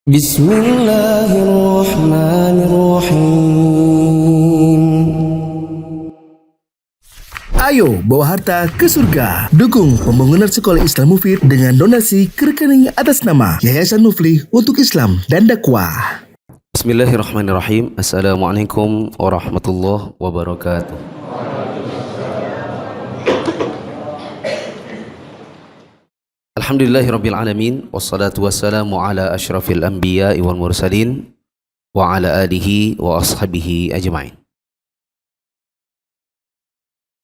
Bismillahirrahmanirrahim. Ayo bawa harta ke surga. Dukung pembangunan sekolah Islam Mufid dengan donasi ke rekening atas nama Yayasan Muflih untuk Islam dan Dakwah. Bismillahirrahmanirrahim. Assalamualaikum warahmatullahi wabarakatuh. Alhamdulillahirabbil alamin wassalatu wassalamu ala asyrafil anbiya'i wal mursalin wa ala alihi wa ashabihi ajma'in.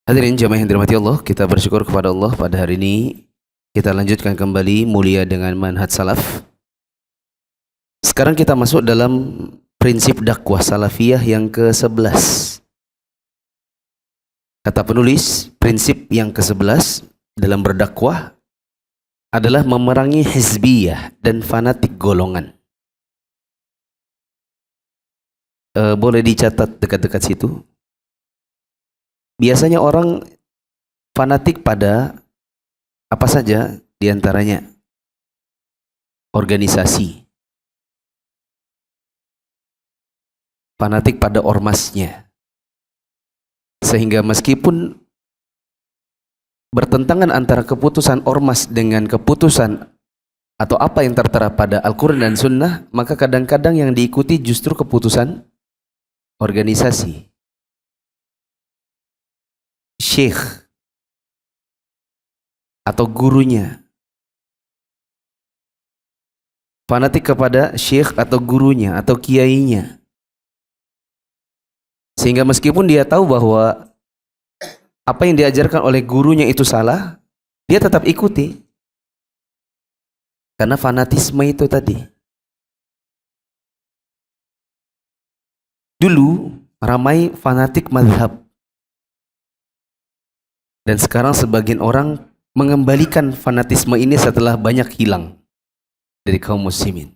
Hadirin jamaah yang dirahmati Allah, kita bersyukur kepada Allah pada hari ini kita lanjutkan kembali mulia dengan manhaj salaf. Sekarang kita masuk dalam prinsip dakwah salafiyah yang ke-11. Kata penulis, prinsip yang ke-11 dalam berdakwah adalah memerangi hizbiyah dan fanatik golongan. Boleh dicatat dekat-dekat situ. Biasanya orang fanatik pada apa saja, diantaranya organisasi, fanatik pada ormasnya, sehingga meskipun bertentangan antara keputusan ormas dengan keputusan atau apa yang tertera pada Al-Quran dan Sunnah, maka kadang-kadang yang diikuti justru keputusan organisasi, syekh atau gurunya. Fanatik kepada syekh atau gurunya atau kiainya, sehingga meskipun dia tahu bahwa apa yang diajarkan oleh gurunya itu salah, dia tetap ikuti. Karena fanatisme itu tadi. Dulu ramai fanatik mazhab. Dan sekarang sebagian orang mengembalikan fanatisme ini setelah banyak hilang dari kaum muslimin.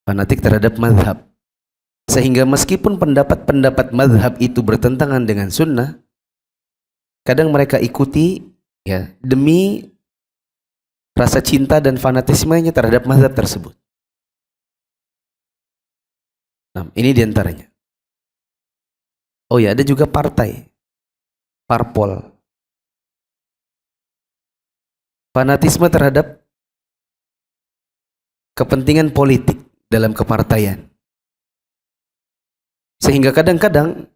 Fanatik terhadap mazhab. Sehingga meskipun pendapat-pendapat mazhab itu bertentangan dengan sunnah, kadang mereka ikuti ya demi rasa cinta dan fanatismenya terhadap mazhab tersebut. Nah, ini diantaranya. Oh ya, ada juga partai, parpol. Fanatisme terhadap kepentingan politik dalam kepartaian. Sehingga kadang-kadang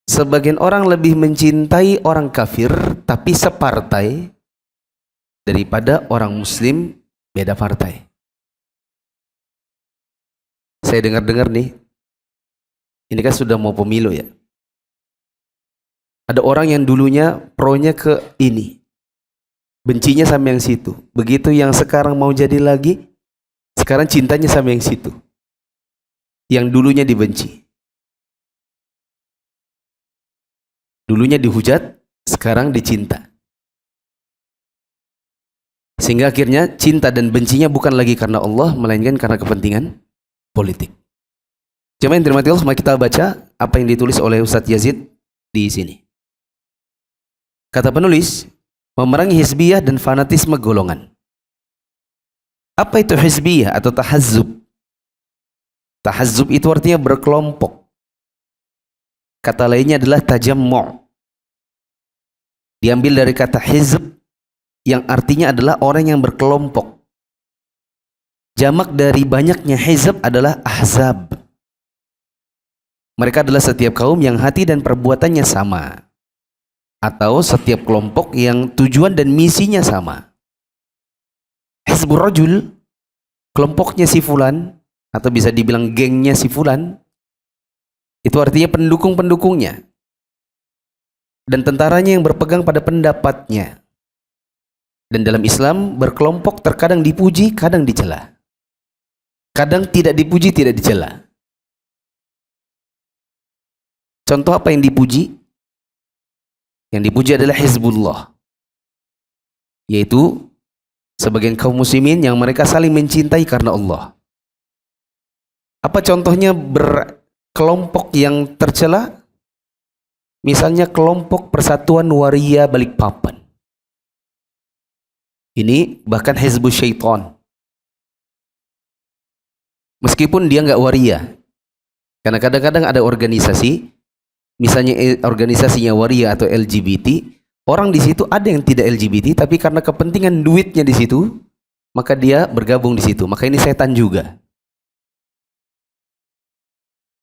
sebagian orang lebih mencintai orang kafir tapi separtai daripada orang muslim beda partai. Saya dengar-dengar nih, ini kan sudah mau pemilu ya. Ada orang yang dulunya pronya ke ini, bencinya sama yang situ. Begitu yang sekarang mau jadi lagi, sekarang cintanya sama yang situ, yang dulunya dibenci. Dulunya dihujat, sekarang dicinta. Sehingga akhirnya cinta dan bencinya bukan lagi karena Allah, melainkan karena kepentingan politik. Jemaah yang dirahmati Allah, mari kita baca apa yang ditulis oleh Ustadz Yazid di sini. Kata penulis, memerangi hizbiyah dan fanatisme golongan. Apa itu hizbiyah atau tahazzub? Tahazzub itu artinya berkelompok. Kata lainnya adalah tajammu'. Diambil dari kata hizb yang artinya adalah orang yang berkelompok. Jamak dari banyaknya hizb adalah ahzab. Mereka adalah setiap kaum yang hati dan perbuatannya sama, atau setiap kelompok yang tujuan dan misinya sama. Hizbur rajul, kelompoknya si fulan, atau bisa dibilang gengnya si fulan, itu artinya pendukung-pendukungnya dan tentaranya yang berpegang pada pendapatnya. Dan dalam Islam berkelompok terkadang dipuji, kadang dicela. Kadang tidak dipuji, tidak dicela. Contoh apa yang dipuji? Yang dipuji adalah Hizbullah, yaitu sebagian kaum muslimin yang mereka saling mencintai karena Allah. Apa contohnya kelompok yang tercela? Misalnya kelompok Persatuan Waria Balikpapan. Ini bahkan Hizbus Syaitan. Meskipun dia nggak waria. Karena kadang-kadang ada organisasi, misalnya organisasinya waria atau LGBT, orang di situ ada yang tidak LGBT, tapi karena kepentingan duitnya di situ, maka dia bergabung di situ. Maka ini setan juga.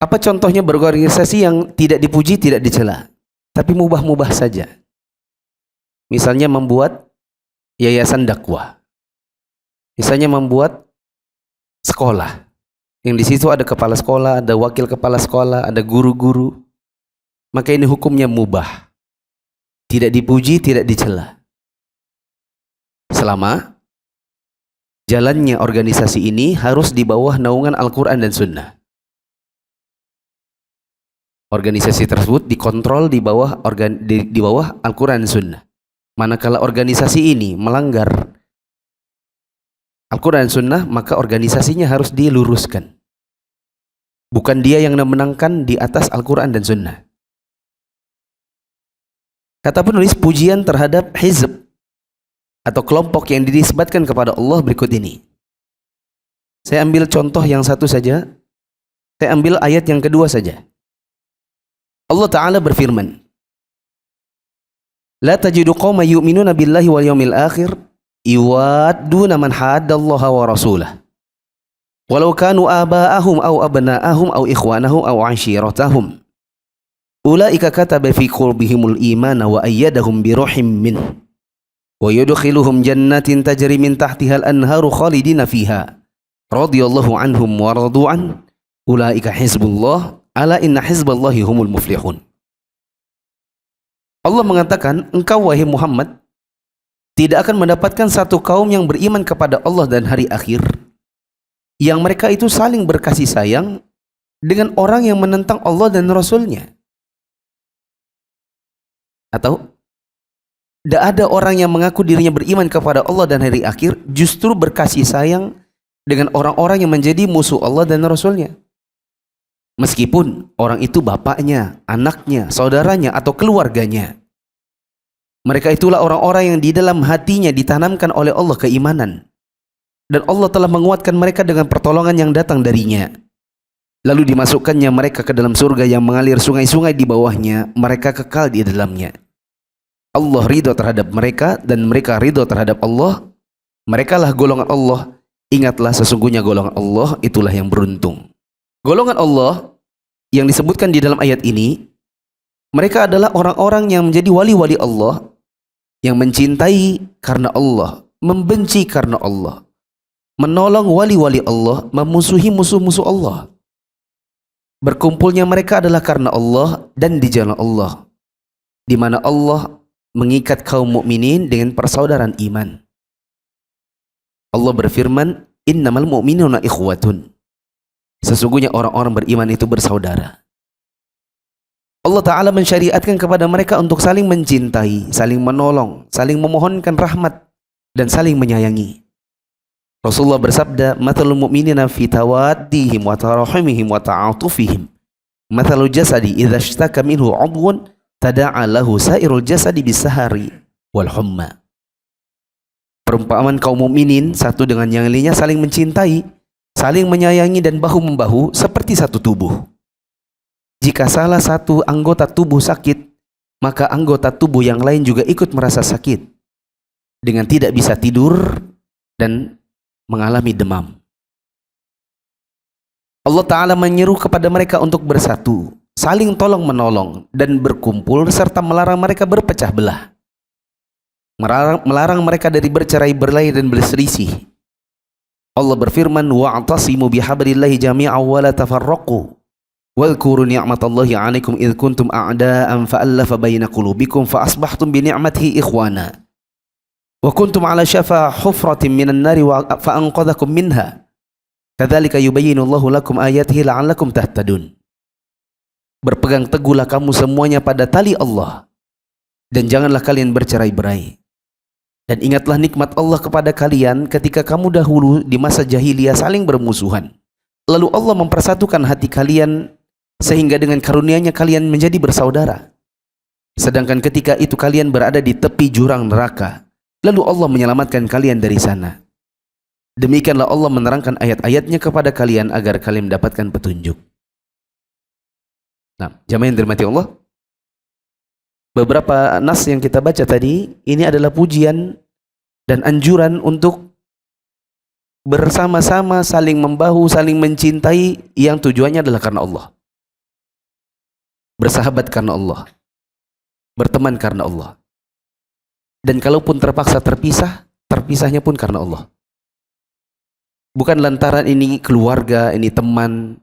Apa contohnya berorganisasi yang tidak dipuji, tidak dicela, tapi mubah-mubah saja. Misalnya membuat yayasan dakwah. Misalnya membuat sekolah. Yang di situ ada kepala sekolah, ada wakil kepala sekolah, ada guru-guru. Maka ini hukumnya mubah. Tidak dipuji, tidak dicela. Selama jalannya organisasi ini harus di bawah naungan Al-Quran dan Sunnah. Organisasi tersebut dikontrol di bawah Al-Quran dan Sunnah. Manakala organisasi ini melanggar Al-Quran dan Sunnah, maka organisasinya harus diluruskan. Bukan dia yang memenangkan di atas Al-Quran dan Sunnah. Kata penulis, pujian terhadap hizb atau kelompok yang dinisbatkan kepada Allah berikut ini. Saya ambil contoh yang satu saja. Saya ambil ayat yang kedua saja. Allah Ta'ala berfirman, La tajidu qawma yu'minuna billahi wal yawmil akhir iwadduna man haddallaha wa rasulah walau kanu aba'ahum aw abna'ahum aw ikhwanahum aw ashiratahum ulaika kataba fi qulubihimul imana wa ayyadahum bi ruhim min wa yudkhiluhum jannatin tajri min tahtihal anharu khalidina fiha radhiyallahu anhum wa radu'an ulaika hizbullah ala inna hizballahi humul muflihun. Allah mengatakan, engkau wahai Muhammad tidak akan mendapatkan satu kaum yang beriman kepada Allah dan hari akhir yang mereka itu saling berkasih sayang dengan orang yang menentang Allah dan Rasulnya. Atau tidak ada orang yang mengaku dirinya beriman kepada Allah dan hari akhir justru berkasih sayang dengan orang-orang yang menjadi musuh Allah dan Rasulnya. Meskipun orang itu bapaknya, anaknya, saudaranya, atau keluarganya. Mereka itulah orang-orang yang di dalam hatinya ditanamkan oleh Allah keimanan. Dan Allah telah menguatkan mereka dengan pertolongan yang datang darinya. Lalu dimasukkannya mereka ke dalam surga yang mengalir sungai-sungai di bawahnya. Mereka kekal di dalamnya. Allah ridho terhadap mereka dan mereka ridho terhadap Allah. Merekalah golongan Allah. Ingatlah sesungguhnya golongan Allah itulah yang beruntung. Golongan Allah yang disebutkan di dalam ayat ini, mereka adalah orang-orang yang menjadi wali-wali Allah, yang mencintai karena Allah, membenci karena Allah, menolong wali-wali Allah, memusuhi musuh-musuh Allah. Berkumpulnya mereka adalah karena Allah dan di jalan Allah, di mana Allah mengikat kaum mukminin dengan persaudaraan iman. Allah berfirman, innamal mu'minuna ikhwatun. Sesungguhnya orang-orang beriman itu bersaudara. Allah Ta'ala mensyariatkan kepada mereka untuk saling mencintai, saling menolong, saling memohonkan rahmat, dan saling menyayangi. Rasulullah bersabda, Mathalul mu'minina fi tawaddihim wa tarahumihim wa ta'atufihim mathalul jasadi idza ishtaka minhu 'udwun tada'a lahu sairul jasadi bisahari wal humma. Perumpamaan kaum mukminin satu dengan yang lainnya saling mencintai, saling menyayangi dan bahu-membahu seperti satu tubuh. Jika salah satu anggota tubuh sakit, maka anggota tubuh yang lain juga ikut merasa sakit dengan tidak bisa tidur dan mengalami demam. Allah Ta'ala menyeru kepada mereka untuk bersatu, saling tolong-menolong dan berkumpul serta melarang mereka berpecah belah. Melarang mereka dari bercerai-berai dan berselisih. Allah berfirman, wa'tasimu bihablillahi jami'an wa la tafarraqu wadhkuru ni'matallahi 'alaikum idh kuntum a'da'an fa'alafa baina qulubikum fa asbahtum bi ni'matihi ikhwana wa kuntum 'ala syafa hufratin minan nari fa anqadhakum minha kadzalika yubayyinullahu lakum ayatihi la'allakum tahtadun. Berpegang teguhlah kamu semuanya pada tali Allah dan janganlah kalian bercerai-berai. Dan ingatlah nikmat Allah kepada kalian ketika kamu dahulu di masa jahiliyah saling bermusuhan. Lalu Allah mempersatukan hati kalian sehingga dengan karunia-Nya kalian menjadi bersaudara. Sedangkan ketika itu kalian berada di tepi jurang neraka, lalu Allah menyelamatkan kalian dari sana. Demikianlah Allah menerangkan ayat-ayatnya kepada kalian agar kalian mendapatkan petunjuk. Nah, jamaah yang dirahmati Allah, beberapa nas yang kita baca tadi, ini adalah pujian dan anjuran untuk bersama-sama saling membahu, saling mencintai yang tujuannya adalah karena Allah. Bersahabat karena Allah. Berteman karena Allah. Dan kalaupun terpaksa terpisah, terpisahnya pun karena Allah. Bukan lantaran ini keluarga, ini teman,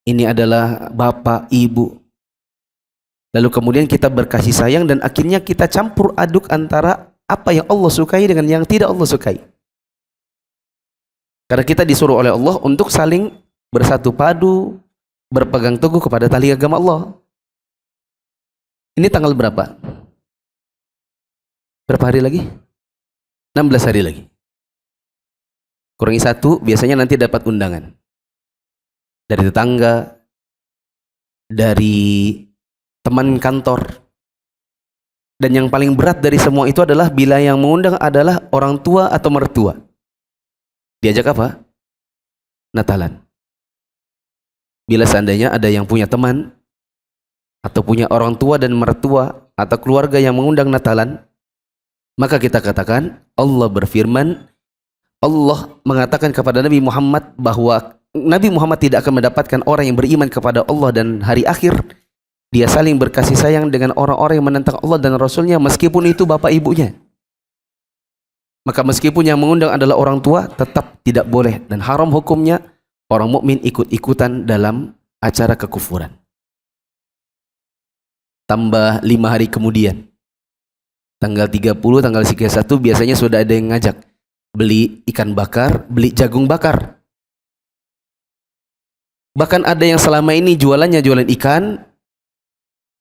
ini adalah bapak, ibu. Lalu kemudian kita berkasih sayang dan akhirnya kita campur aduk antara apa yang Allah sukai dengan yang tidak Allah sukai. Karena kita disuruh oleh Allah untuk saling bersatu padu, berpegang teguh kepada tali agama Allah. Ini tanggal berapa? Berapa hari lagi? 16 hari lagi. Kurangi 1, biasanya nanti dapat undangan. Dari tetangga, dari teman kantor. Dan yang paling berat dari semua itu adalah bila yang mengundang adalah orang tua atau mertua. Diajak apa? Natalan. Bila seandainya ada yang punya teman atau punya orang tua dan mertua atau keluarga yang mengundang Natalan, maka kita katakan Allah berfirman, Allah mengatakan kepada Nabi Muhammad bahwa Nabi Muhammad tidak akan mendapatkan orang yang beriman kepada Allah dan hari akhir. Dia saling berkasih sayang dengan orang-orang yang menentang Allah dan Rasulnya meskipun itu bapak ibunya. Maka meskipun yang mengundang adalah orang tua, tetap tidak boleh dan haram hukumnya orang mukmin ikut-ikutan dalam acara kekufuran. Tambah 5 hari kemudian, tanggal 30, tanggal 31 biasanya sudah ada yang ngajak beli ikan bakar, beli jagung bakar. Bahkan ada yang selama ini jualannya jualan ikan,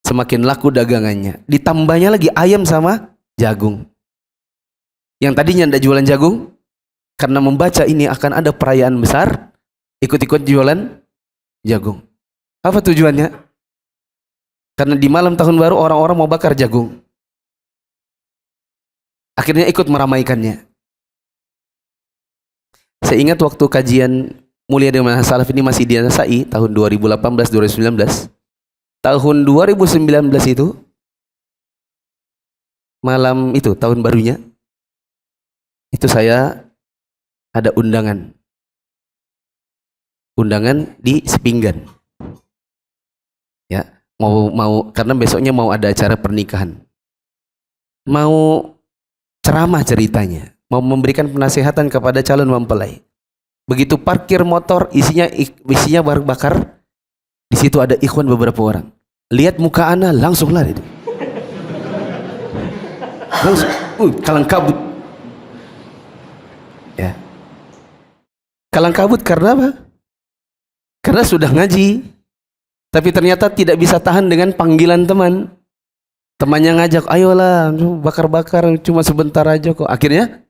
semakin laku dagangannya. Ditambahnya lagi ayam sama jagung. Yang tadinya tidak jualan jagung, karena membaca ini akan ada perayaan besar, ikut-ikut jualan jagung. Apa tujuannya? Karena di malam tahun baru orang-orang mau bakar jagung. Akhirnya ikut meramaikannya. Saya ingat waktu kajian Mulia dengan Manhaj Salaf ini masih di SAI tahun 2018-2019. Tahun 2019 itu malam itu tahun barunya itu saya ada undangan di Sepinggan. Ya, mau karena besoknya mau ada acara pernikahan. Mau ceramah ceritanya, mau memberikan penasehatan kepada calon mempelai. Begitu parkir motor isinya bahan bakar, di situ ada ikhwan beberapa orang. Lihat muka ana langsung lari. Langsung, kalang kabut. Ya. Kalang kabut karena apa? Karena sudah ngaji, tapi ternyata tidak bisa tahan dengan panggilan teman. Temannya ngajak, ayolah bakar-bakar cuma sebentar aja kok. Akhirnya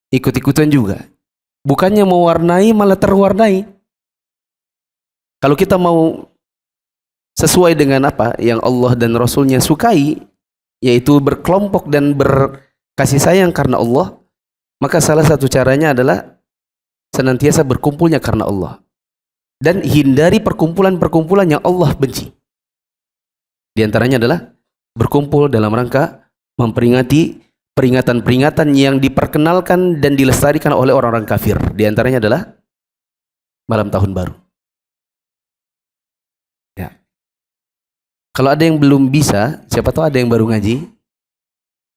ikut-ikutan juga. Bukannya mewarnai malah terwarnai. Kalau kita mau sesuai dengan apa yang Allah dan Rasulnya sukai, yaitu berkelompok dan berkasih sayang karena Allah, maka salah satu caranya adalah senantiasa berkumpulnya karena Allah. Dan hindari perkumpulan-perkumpulan yang Allah benci. Di antaranya adalah berkumpul dalam rangka memperingati peringatan-peringatan yang diperkenalkan dan dilestarikan oleh orang-orang kafir. Di antaranya adalah malam tahun baru. Ya. Kalau ada yang belum bisa, siapa tahu ada yang baru ngaji,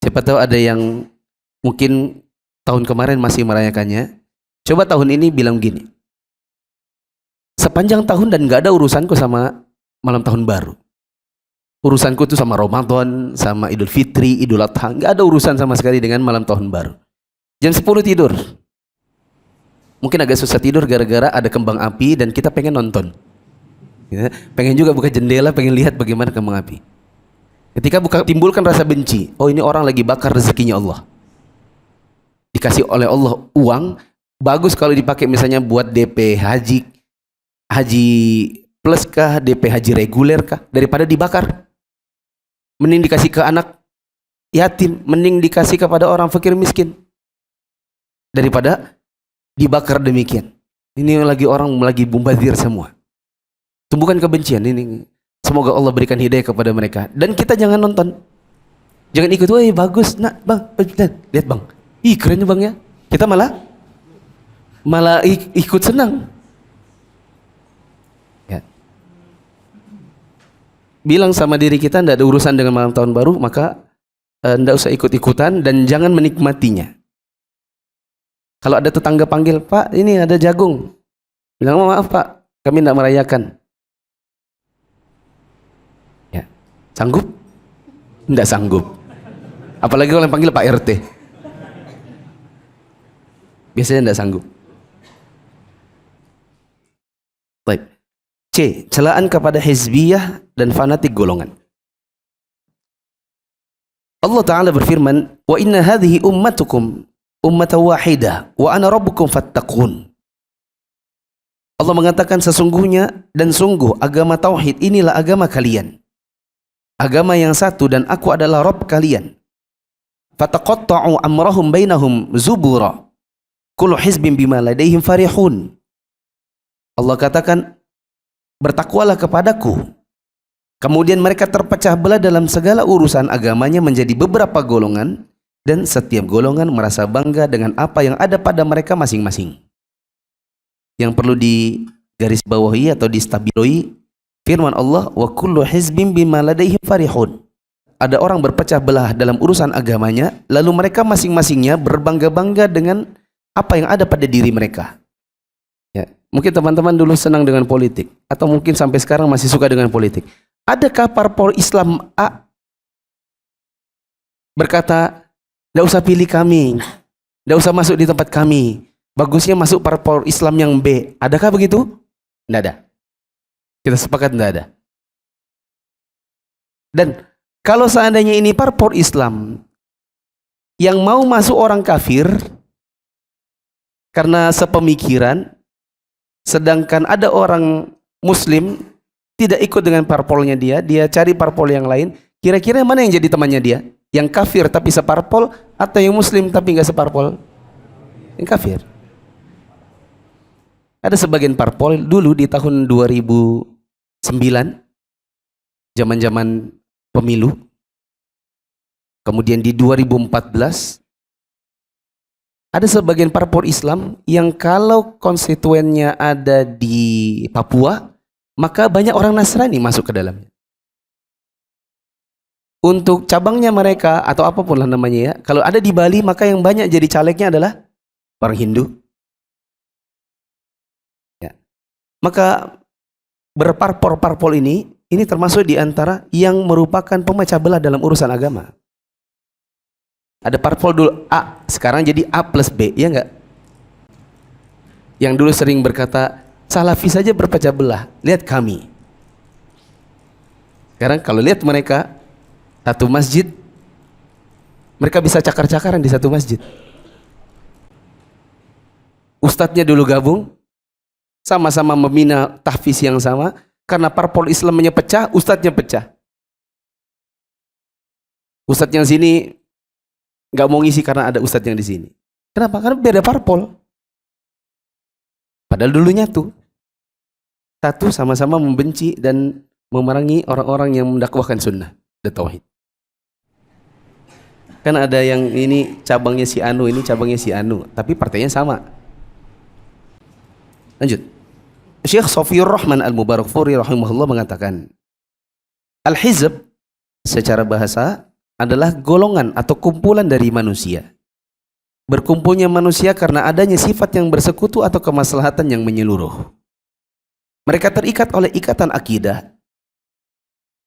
siapa tahu ada yang mungkin tahun kemarin masih merayakannya. Coba tahun ini bilang gini, sepanjang tahun dan gak ada urusanku sama malam tahun baru. Urusanku itu sama Ramadan, sama Idul Fitri, Idul Adha. Nggak ada urusan sama sekali dengan malam tahun baru. Jam 10 tidur. Mungkin agak susah tidur gara-gara ada kembang api dan kita pengen nonton. Ya, pengen juga buka jendela, pengen lihat bagaimana kembang api. Ketika timbulkan rasa benci. Oh, ini orang lagi bakar rezekinya Allah. Dikasih oleh Allah uang. Bagus kalau dipakai misalnya buat DP haji plus kah, DP haji reguler kah, daripada dibakar. Mending dikasih ke anak yatim, mending dikasih kepada orang fakir miskin daripada dibakar demikian. Ini lagi orang lagi bombardir semua. Tumbuhkan kebencian ini. Semoga Allah berikan hidayah kepada mereka. Dan kita jangan nonton. Jangan ikut, wah bagus, nak bang, lihat bang, ih keren bang ya. Kita malah ikut senang. Ya. Bilang sama diri kita, tidak ada urusan dengan malam tahun baru, maka tidak usah ikut-ikutan dan jangan menikmatinya. Kalau ada tetangga panggil, Pak, ini ada jagung. Bilang, maaf Pak, kami tidak merayakan. Ya. Sanggup? Tidak sanggup. Apalagi kalau yang panggil Pak RT. Biasanya tidak sanggup. Baik. C. Celaan kepada hizbiyah dan fanatik golongan. Allah Ta'ala berfirman, wa inna hadhihi ummatukum ummatan wahidah wa ana rabbukum fattaqun. Allah mengatakan sesungguhnya dan sungguh agama tauhid inilah agama kalian. Agama yang satu dan aku adalah Rabb kalian. Fataqatta'u amrahum bainahum zubura. Kullu hizbin bima ladaihim farihun. Allah katakan, bertakwalah kepadaku. Kemudian mereka terpecah belah dalam segala urusan agamanya menjadi beberapa golongan, dan setiap golongan merasa bangga dengan apa yang ada pada mereka masing-masing. Yang perlu digarisbawahi atau distabiloi firman Allah, wa kullu hizbin bima ladaihim farihun. Ada orang berpecah belah dalam urusan agamanya, lalu mereka masing-masingnya berbangga-bangga dengan apa yang ada pada diri mereka. Ya, mungkin teman-teman dulu senang dengan politik, atau mungkin sampai sekarang masih suka dengan politik. Adakah parpol Islam A berkata, tidak usah pilih kami, tidak usah masuk di tempat kami, bagusnya masuk parpol Islam yang B? Adakah begitu? Tidak ada. Kita sepakat tidak ada. Dan kalau seandainya ini parpol Islam yang mau masuk orang kafir karena sepemikiran, sedangkan ada orang Muslim tidak ikut dengan parpolnya dia cari parpol yang lain, kira-kira mana yang jadi temannya dia? Yang kafir tapi separpol, atau yang Muslim tapi nggak separpol? Yang kafir. Ada sebagian parpol dulu di tahun 2009, zaman-zaman pemilu, kemudian di 2014, ada sebagian parpol Islam yang kalau konstituennya ada di Papua, maka banyak orang Nasrani masuk ke dalamnya. Untuk cabangnya mereka atau apapun lah namanya ya, kalau ada di Bali maka yang banyak jadi calegnya adalah orang Hindu. Ya. Maka berparpol-parpol ini termasuk di antara yang merupakan pemecah belah dalam urusan agama. Ada parpol dulu A, sekarang jadi A plus B, ya enggak? Yang dulu sering berkata, Salafi saja berpecah belah, lihat kami. Sekarang kalau lihat mereka, satu masjid, mereka bisa cakar-cakaran di satu masjid. Ustadznya dulu gabung, sama-sama membina tahfiz yang sama, karena parpol Islamnya pecah, ustadznya pecah. Ustadz yang sini nggak mau ngisi karena ada ustadz yang di sini. Kenapa? Karena beda parpol. Padahal dulunya tuh satu, sama-sama membenci dan memerangi orang-orang yang mendakwahkan sunnah dan tauhid. Kan ada yang ini cabangnya si Anu, ini cabangnya si Anu, tapi partainya sama. Lanjut. Syekh Safiyur Rahman Al-Mubarakfuri rahimahullah mengatakan, Al-Hizb secara bahasa adalah golongan atau kumpulan dari manusia. Berkumpulnya manusia karena adanya sifat yang bersekutu atau kemaslahatan yang menyeluruh. Mereka terikat oleh ikatan akidah,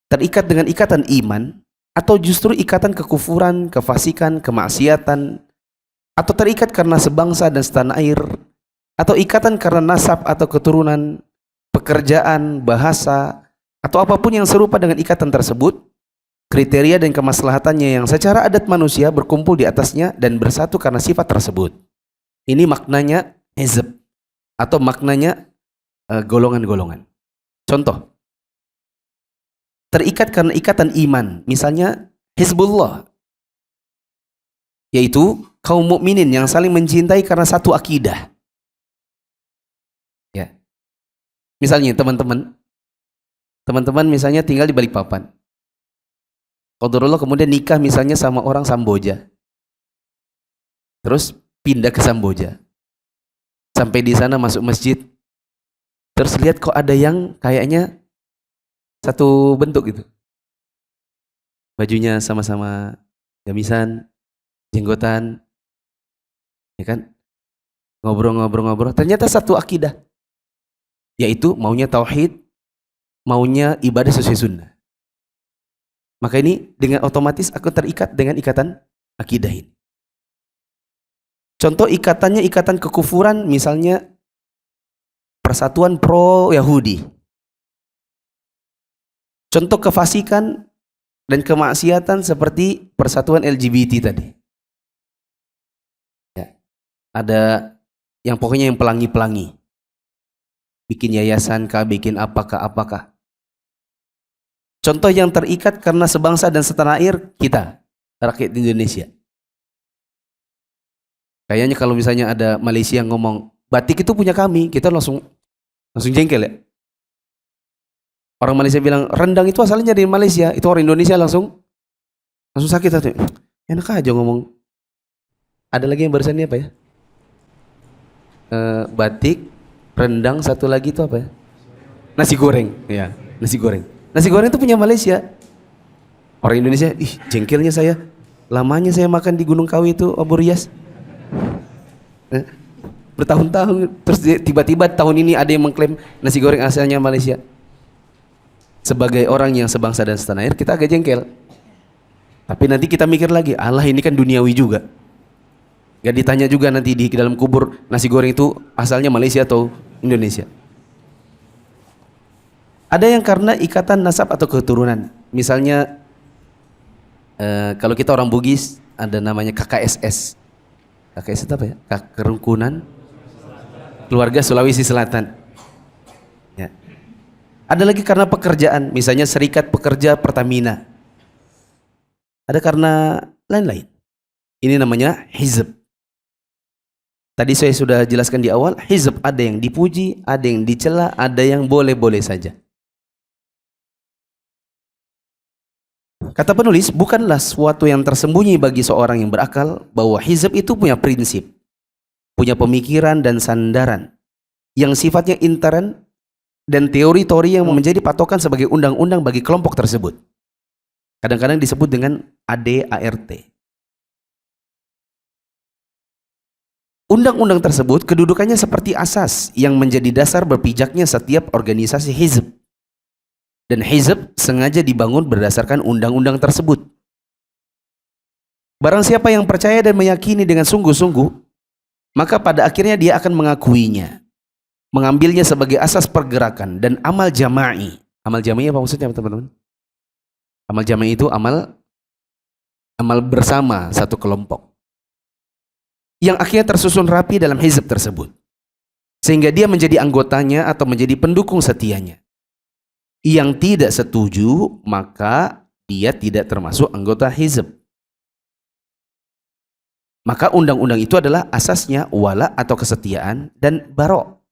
terikat dengan ikatan iman, atau justru ikatan kekufuran, kefasikan, kemaksiatan, atau terikat karena sebangsa dan setanah air, atau ikatan karena nasab atau keturunan, pekerjaan, bahasa, atau apapun yang serupa dengan ikatan tersebut, kriteria dan kemaslahatannya yang secara adat manusia berkumpul di atasnya dan bersatu karena sifat tersebut. Ini maknanya hizb, atau maknanya golongan-golongan. Contoh, terikat karena ikatan iman, misalnya Hizbullah, yaitu kaum mukminin yang saling mencintai karena satu akidah. Misalnya teman-teman misalnya tinggal di Balikpapan. Qadarullah kemudian nikah misalnya sama orang Samboja. Terus pindah ke Samboja. Sampai di sana masuk masjid. Terus lihat kok ada yang kayaknya satu bentuk gitu. Bajunya sama-sama gamisan, jenggotan. Ya kan? Ngobrol-ngobrol. Ternyata satu akidah. Yaitu maunya tauhid, maunya ibadah sesuai sunnah. Maka ini dengan otomatis aku terikat dengan ikatan akidah ini. Contoh ikatannya ikatan kekufuran, misalnya persatuan pro Yahudi. Contoh kefasikan dan kemaksiatan seperti persatuan LGBT tadi. Ya, ada yang pokoknya yang pelangi-pelangi. Bikin yayasan kah, bikin apakah. Contoh yang terikat karena sebangsa dan setanah air kita, rakyat Indonesia. Kayaknya kalau misalnya ada Malaysia yang ngomong, batik itu punya kami, kita langsung jengkel ya. Orang Malaysia bilang, rendang itu asalnya dari Malaysia, itu orang Indonesia langsung sakit hati. Enak aja ngomong. Ada lagi yang barusan ini apa ya? Batik, rendang, satu lagi itu apa ya? Nasi goreng. Ya, nasi goreng. Nasi goreng itu punya Malaysia. Orang Indonesia, jengkelnya saya. Lamanya saya makan di Gunung Kawi itu, Abu Riyas. Bertahun-tahun. Terus tiba-tiba tahun ini ada yang mengklaim nasi goreng asalnya Malaysia. Sebagai orang yang sebangsa dan setanah air, kita agak jengkel. Tapi nanti kita mikir lagi, Allah ini kan duniawi juga. Gak ditanya juga nanti di dalam kubur, nasi goreng itu asalnya Malaysia atau Indonesia. Ada yang karena ikatan nasab atau keturunan. Misalnya kalau kita orang Bugis ada namanya KKSS. KKSS itu apa ya? Kerukunan Keluarga Sulawesi Selatan. Ya. Ada lagi karena pekerjaan, misalnya Serikat Pekerja Pertamina. Ada karena lain-lain. Ini namanya hizb. Tadi saya sudah jelaskan di awal, hizb ada yang dipuji, ada yang dicela, ada yang boleh-boleh saja. Kata penulis, bukanlah suatu yang tersembunyi bagi seorang yang berakal bahwa hizb itu punya prinsip, punya pemikiran dan sandaran yang sifatnya intern dan teori-teori yang menjadi patokan sebagai undang-undang bagi kelompok tersebut. Kadang-kadang disebut dengan ADART. Undang-undang tersebut kedudukannya seperti asas yang menjadi dasar berpijaknya setiap organisasi hizb. Dan hizb sengaja dibangun berdasarkan undang-undang tersebut. Barang siapa yang percaya dan meyakini dengan sungguh-sungguh, maka pada akhirnya dia akan mengakuinya, mengambilnya sebagai asas pergerakan dan amal jama'i. Amal jama'i apa maksudnya teman-teman? Amal jama'i itu amal bersama satu kelompok yang akhirnya tersusun rapi dalam hizb tersebut, sehingga dia menjadi anggotanya atau menjadi pendukung setianya. Yang tidak setuju, maka dia tidak termasuk anggota hizb. Maka undang-undang itu adalah asasnya wala atau kesetiaan dan baro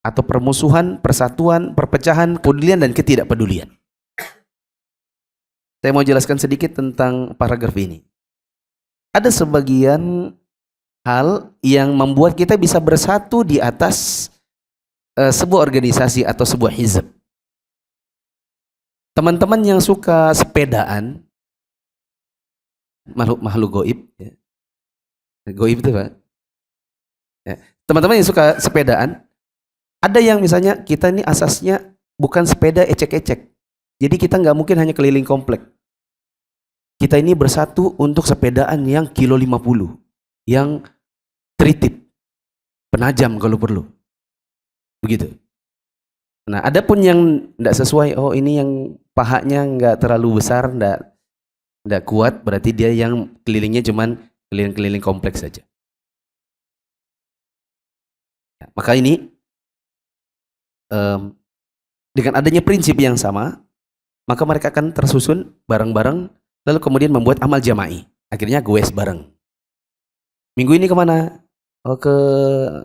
atau permusuhan, persatuan, perpecahan, kepedulian dan ketidakpedulian. Saya mau jelaskan sedikit tentang paragraf ini. Ada sebagian hal yang membuat kita bisa bersatu di atas sebuah organisasi atau sebuah hizb. Teman-teman yang suka sepedaan, makhluk goib, ya. Goib itu Pak. Ya. Teman-teman yang suka sepedaan, ada yang misalnya kita ini asasnya bukan sepeda ecek-ecek. Jadi kita nggak mungkin hanya keliling komplek. Kita ini bersatu untuk sepedaan yang kilo 50, yang tritip, penajam kalau perlu. Begitu. Nah, ada pun yang tidak sesuai, oh ini yang pahanya nggak terlalu besar, nggak kuat, berarti dia yang kelilingnya cuman keliling-keliling kompleks saja. Ya, maka ini dengan adanya prinsip yang sama, maka mereka akan tersusun bareng-bareng, lalu kemudian membuat amal jama'i. Akhirnya goes bareng. Minggu ini kemana? Oh ke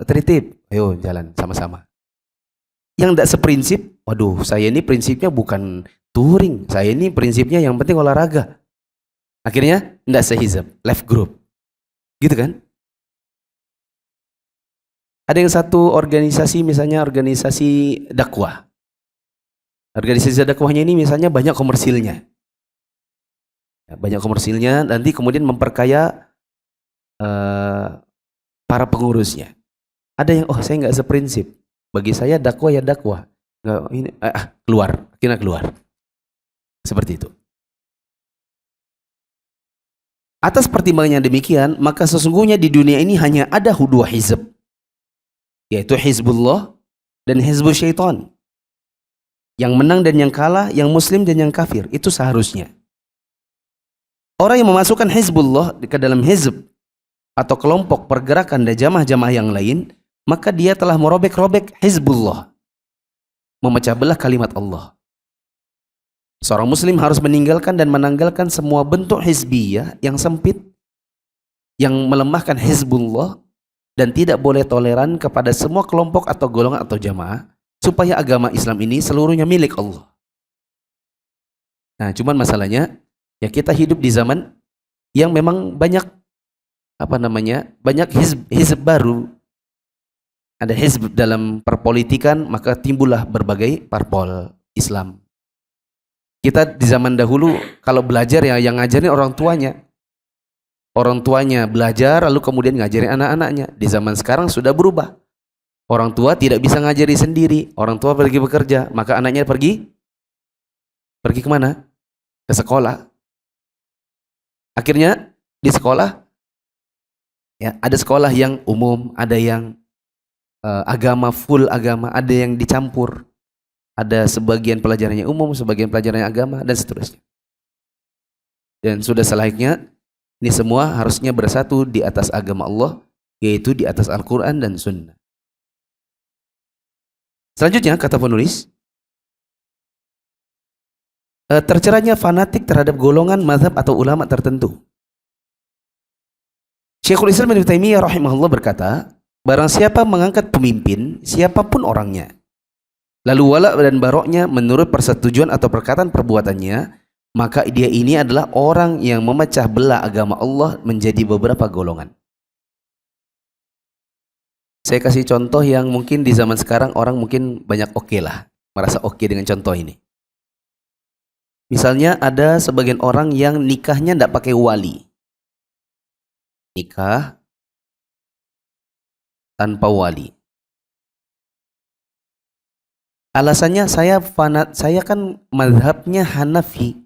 Tritip, ayo jalan sama-sama. Yang tidak seprinsip, waduh, saya ini prinsipnya bukan touring, saya ini prinsipnya yang penting olahraga. Akhirnya tidak sehizab, left group. Gitu kan? Ada yang satu organisasi, misalnya organisasi dakwah. Organisasi dakwahnya ini misalnya banyak komersilnya. Banyak komersilnya, nanti kemudian memperkaya para pengurusnya. Ada yang, oh saya nggak seprinsip. Bagi saya dakwah ya dakwah. Nggak, ini, keluar, akhirnya keluar. Seperti itu. Atas pertimbangan yang demikian, maka sesungguhnya di dunia ini hanya ada dua hizb. Yaitu Hizbullah dan Hizbul Syaitan. Yang menang dan yang kalah, yang muslim dan yang kafir. Itu seharusnya. Orang yang memasukkan Hizbullah ke dalam hizb atau kelompok pergerakan dan jamaah-jamaah yang lain, maka dia telah merobek-robek Hizbullah. Memecah belah kalimat Allah. Seorang muslim harus meninggalkan dan menanggalkan semua bentuk hizbiyah yang sempit, yang melemahkan Hizbullah, dan tidak boleh toleran kepada semua kelompok atau golongan atau jamaah, supaya agama Islam ini seluruhnya milik Allah. Nah, cuman masalahnya, ya kita hidup di zaman yang memang banyak banyak hizb baru. Ada hizb dalam perpolitikan, maka timbullah berbagai parpol Islam. Kita di zaman dahulu kalau belajar ya yang ngajarin orang tuanya. Orang tuanya belajar lalu kemudian ngajarin anak-anaknya. Di zaman sekarang sudah berubah. Orang tua tidak bisa ngajari sendiri. Orang tua pergi bekerja, maka anaknya pergi kemana? Ke sekolah. Akhirnya di sekolah, ya ada sekolah yang umum, ada yang agama, full agama, ada yang dicampur. Ada sebagian pelajarannya umum, sebagian pelajarannya agama, dan seterusnya. Dan sudah selayaknya, ini semua harusnya bersatu di atas agama Allah, yaitu di atas Al-Quran dan Sunnah. Selanjutnya, kata penulis, tercerahnya fanatik terhadap golongan, mazhab atau ulama tertentu. Syekhul Islam Ibnu Taimiyah rahimahullah berkata, barang siapa mengangkat pemimpin, siapapun orangnya, lalu wala dan baroknya menurut persetujuan atau perkataan perbuatannya, maka dia ini adalah orang yang memecah belah agama Allah menjadi beberapa golongan. Saya kasih contoh yang mungkin di zaman sekarang orang mungkin banyak oke lah, merasa oke dengan contoh ini. Misalnya ada sebagian orang yang nikahnya tidak pakai wali. Nikah tanpa wali. Alasannya saya kan mazhabnya Hanafi.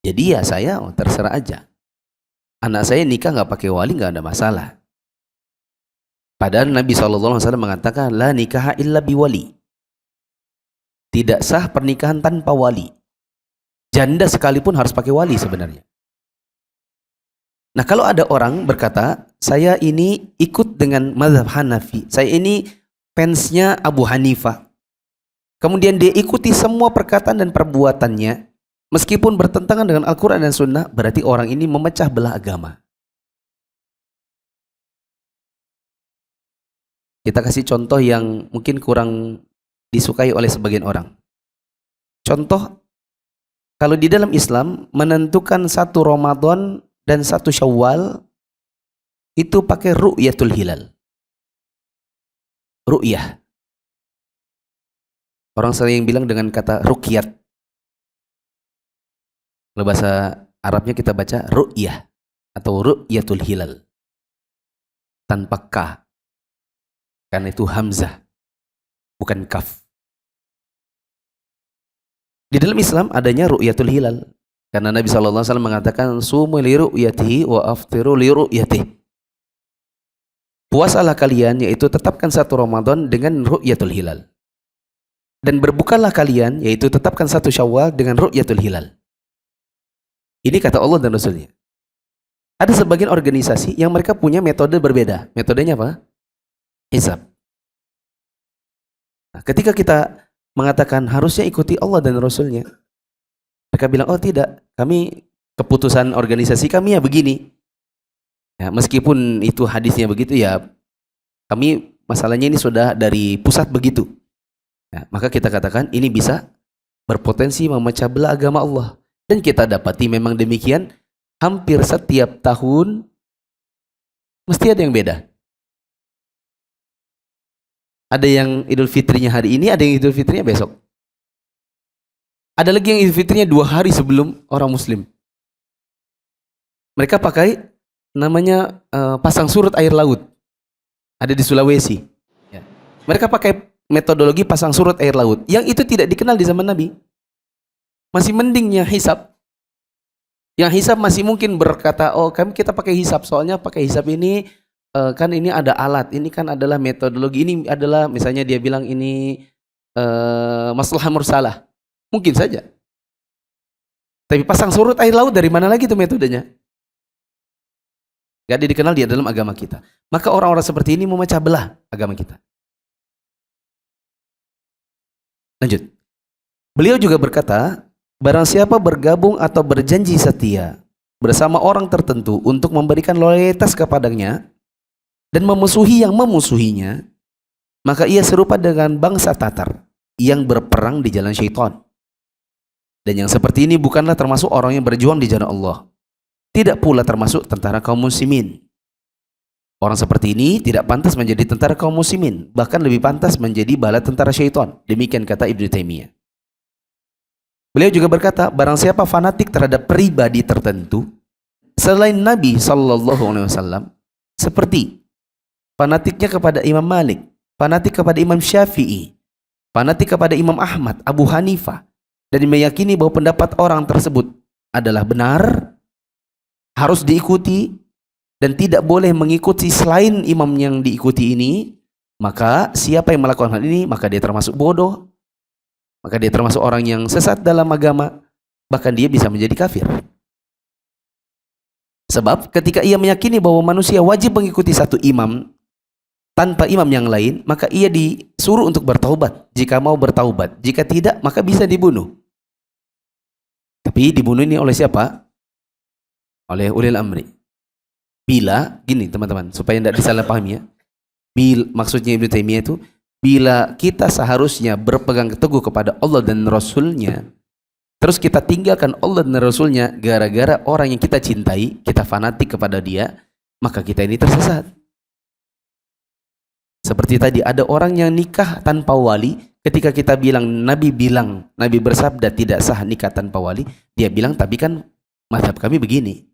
Jadi ya saya terserah aja. Anak saya nikah nggak pakai wali nggak ada masalah. Padahal Nabi SAW mengatakan la nikaha illa biwali. Tidak sah pernikahan tanpa wali. Janda sekalipun harus pakai wali sebenarnya. Nah kalau ada orang berkata, saya ini ikut dengan mazhab Hanafi, saya ini fansnya Abu Hanifah. Kemudian dia ikuti semua perkataan dan perbuatannya, meskipun bertentangan dengan Al-Quran dan Sunnah, berarti orang ini memecah belah agama. Kita kasih contoh yang mungkin kurang disukai oleh sebagian orang. Contoh, kalau di dalam Islam menentukan satu Ramadan dan satu Syawal itu pakai ru'yatul hilal. Ru'yah. Orang sering bilang dengan kata ruqyat. Kalau bahasa Arabnya kita baca ru'yah atau ru'yatul hilal. Tanpa ka. Karena itu hamzah, bukan kaf. Di dalam Islam adanya ru'yatul hilal. Karena Nabi SAW mengatakan sumu li ru'yatihi wa aftiru li ru'yatihi. Puasalah kalian, yaitu tetapkan satu Ramadan dengan ru'yatul hilal. Dan berbukalah kalian, yaitu tetapkan satu Syawal dengan ru'yatul hilal. Ini kata Allah dan Rasulnya. Ada sebagian organisasi yang mereka punya metode berbeda. Metodenya apa? Hisab. Nah, ketika kita mengatakan harusnya ikuti Allah dan Rasulnya, mereka bilang, oh tidak, kami keputusan organisasi kami ya begini. Ya, meskipun itu hadisnya begitu ya, kami masalahnya ini sudah dari pusat begitu. Nah, maka kita katakan ini bisa berpotensi memecah belah agama Allah. Dan kita dapati memang demikian, hampir setiap tahun mesti ada yang beda. Ada yang Idul Fitrinya hari ini, ada yang Idul Fitrinya besok. Ada lagi yang Idul Fitrinya 2 hari sebelum orang Muslim. Mereka pakai namanya pasang surut air laut. Ada di Sulawesi. Ya. Mereka pakai metodologi pasang surut air laut. Yang itu tidak dikenal di zaman Nabi. Masih mending yang hisab. Yang hisab masih mungkin berkata, oh kita pakai hisab. Soalnya pakai hisab ini, kan ini ada alat. Ini kan adalah metodologi. Ini adalah misalnya dia bilang ini maslahah mursalah. Mungkin saja. Tapi pasang surut air laut dari mana lagi itu metodenya? Gak dikenal dia dalam agama kita. Maka orang-orang seperti ini memecah belah agama kita. Lanjut. Beliau juga berkata, barang siapa bergabung atau berjanji setia bersama orang tertentu untuk memberikan loyalitas kepadanya dan memusuhi yang memusuhinya, maka ia serupa dengan bangsa Tatar yang berperang di jalan syaitan. Dan yang seperti ini bukanlah termasuk orang yang berjuang di jalan Allah. Tidak pula termasuk tentara kaum muslimin. Orang seperti ini tidak pantas menjadi tentara kaum muslimin, bahkan lebih pantas menjadi bala tentara syaitan. Demikian kata Ibnu Taimiyah. Beliau juga berkata, barang siapa fanatik terhadap pribadi tertentu selain Nabi SAW, seperti fanatiknya kepada Imam Malik, fanatik kepada Imam Syafi'i, fanatik kepada Imam Ahmad, Abu Hanifah, dan meyakini bahwa pendapat orang tersebut adalah benar, harus diikuti, dan tidak boleh mengikuti selain imam yang diikuti ini, maka siapa yang melakukan hal ini, maka dia termasuk bodoh, maka dia termasuk orang yang sesat dalam agama, bahkan dia bisa menjadi kafir. Sebab ketika ia meyakini bahwa manusia wajib mengikuti satu imam tanpa imam yang lain, maka ia disuruh untuk bertaubat jika mau bertaubat. Jika tidak, maka bisa dibunuh. Tapi dibunuh ini oleh siapa? Oleh ulil amri. Bila, gini teman-teman, supaya tidak disalahpahami ya. Maksudnya Ibnu Taimiyah itu, bila kita seharusnya berpegang teguh kepada Allah dan Rasulnya, terus kita tinggalkan Allah dan Rasulnya gara-gara orang yang kita cintai, kita fanatik kepada dia, maka kita ini tersesat. Seperti tadi, ada orang yang nikah tanpa wali, ketika kita bilang, Nabi bersabda tidak sah nikah tanpa wali, dia bilang, tapi kan mazhab kami begini.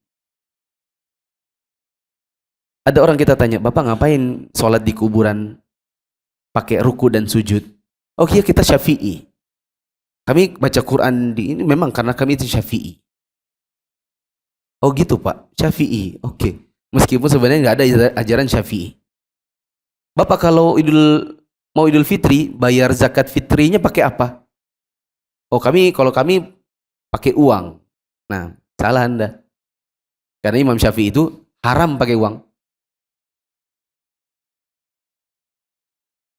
Ada orang kita tanya, Bapak ngapain sholat di kuburan pakai ruku dan sujud? Oh iya, kita Syafi'i. Kami baca Quran di ini memang karena kami itu Syafi'i. Oh gitu Pak, Syafi'i. Oke. Meskipun sebenarnya nggak ada ajaran Syafi'i. Bapak kalau mau Idul Fitri, bayar zakat fitrinya pakai apa? Oh kalau kami pakai uang. Nah, salah Anda. Karena Imam Syafi'i itu haram pakai uang.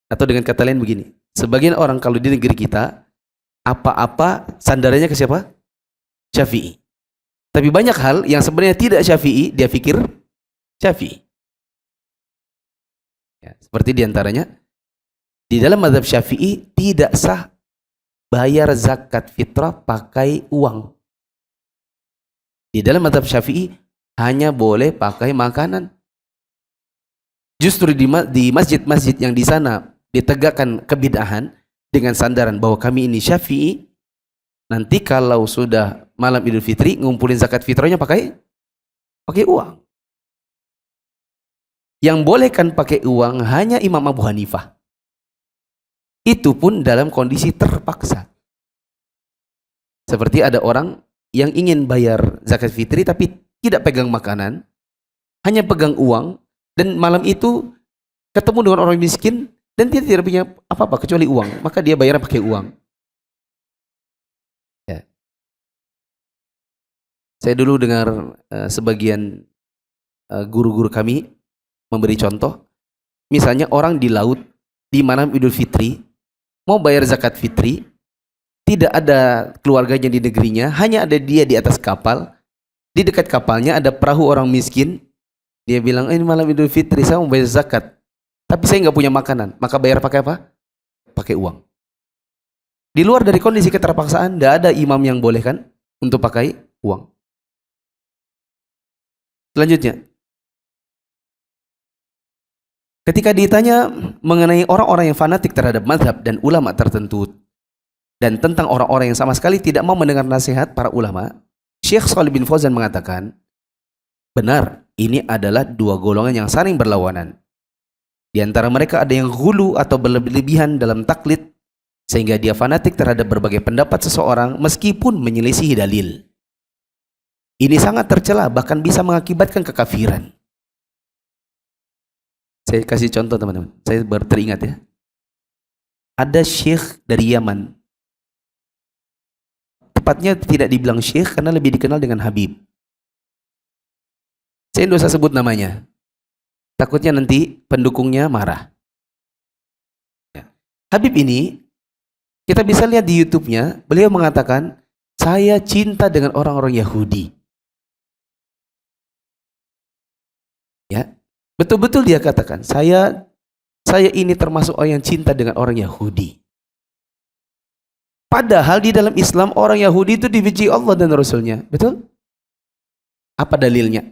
Atau dengan kata lain begini, sebagian orang kalau di negeri kita, apa-apa sandarannya ke siapa? Syafi'i. Tapi banyak hal yang sebenarnya tidak Syafi'i, dia pikir Syafi'i. Ya, seperti diantaranya, di dalam mazhab Syafi'i tidak sah bayar zakat fitrah pakai uang. Di dalam mazhab Syafi'i hanya boleh pakai makanan. Justru di masjid-masjid yang di sana ditegakkan kebid'ahan dengan sandaran bahwa kami ini Syafi'i, nanti kalau sudah malam Idul Fitri ngumpulin zakat fitrahnya pakai uang. Yang boleh kan pakai uang hanya Imam Abu Hanifah. Itu pun dalam kondisi terpaksa. Seperti ada orang yang ingin bayar zakat fitri tapi tidak pegang makanan, hanya pegang uang, dan malam itu ketemu dengan orang miskin dan dia tidak punya apa-apa kecuali uang, maka dia bayar pakai uang. Ya. Saya dulu dengar sebagian guru-guru kami memberi contoh, misalnya orang di laut di malam Idul Fitri mau bayar zakat fitri, tidak ada keluarganya di negerinya, hanya ada dia di atas kapal. Di dekat kapalnya ada perahu orang miskin. Dia bilang, ini malam Idul Fitri saya mau bayar zakat, tapi saya nggak punya makanan. Maka bayar pakai apa? Pakai uang. Di luar dari kondisi keterpaksaan, tidak ada imam yang bolehkan untuk pakai uang. Selanjutnya, ketika ditanya mengenai orang-orang yang fanatik terhadap mazhab dan ulama tertentu, dan tentang orang-orang yang sama sekali tidak mau mendengar nasihat para ulama, Syekh Shalih bin Fauzan mengatakan, benar, ini adalah dua golongan yang saling berlawanan. Di antara mereka ada yang ghulu atau berlebihan dalam taklid, sehingga dia fanatik terhadap berbagai pendapat seseorang meskipun menyelisihi dalil. Ini sangat tercela, bahkan bisa mengakibatkan kekafiran. Saya kasih contoh teman-teman, saya baru teringat ya. Ada syekh dari Yaman. Tepatnya tidak dibilang syekh karena lebih dikenal dengan Habib. Saya tidak usah sebut namanya. Takutnya nanti pendukungnya marah. Habib ini, kita bisa lihat di YouTube-nya, beliau mengatakan, saya cinta dengan orang-orang Yahudi. Ya, betul-betul dia katakan, saya ini termasuk orang yang cinta dengan orang Yahudi. Padahal di dalam Islam orang Yahudi itu dibenci Allah dan Rasulnya. Betul? Apa dalilnya?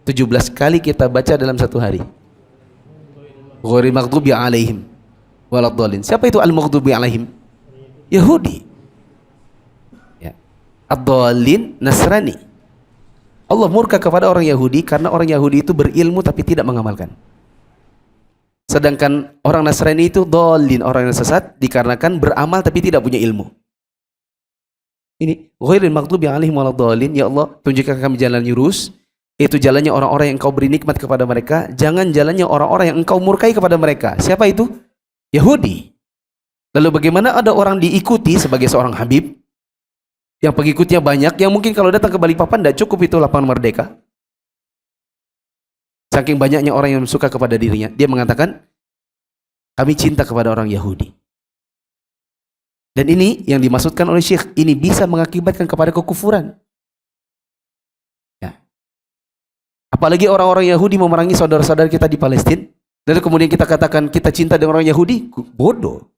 17 kali kita baca dalam satu hari. Ghairil maghdubi alaihim waladdallin. Siapa itu al-maghdubi alaihim? Yahudi. Ya. Ad-dallin Nasrani. Allah murka kepada orang Yahudi karena orang Yahudi itu berilmu tapi tidak mengamalkan. Sedangkan orang Nasrani itu dallin, orang yang sesat dikarenakan beramal tapi tidak punya ilmu. Ini ghairil maghdubi alaihim waladdallin. Ya Allah, tunjukkan kami jalan lurus. Itu jalannya orang-orang yang engkau beri nikmat kepada mereka. Jangan jalannya orang-orang yang engkau murkai kepada mereka. Siapa itu? Yahudi. Lalu bagaimana ada orang diikuti sebagai seorang Habib yang pengikutnya banyak, yang mungkin kalau datang ke Balikpapan tidak cukup itu lapangan Merdeka. Saking banyaknya orang yang suka kepada dirinya, dia mengatakan, kami cinta kepada orang Yahudi. Dan ini yang dimaksudkan oleh Syekh, ini bisa mengakibatkan kepada kekufuran. Apalagi orang-orang Yahudi memerangi saudara-saudara kita di Palestina, lalu kemudian kita katakan kita cinta dengan orang Yahudi, bodoh,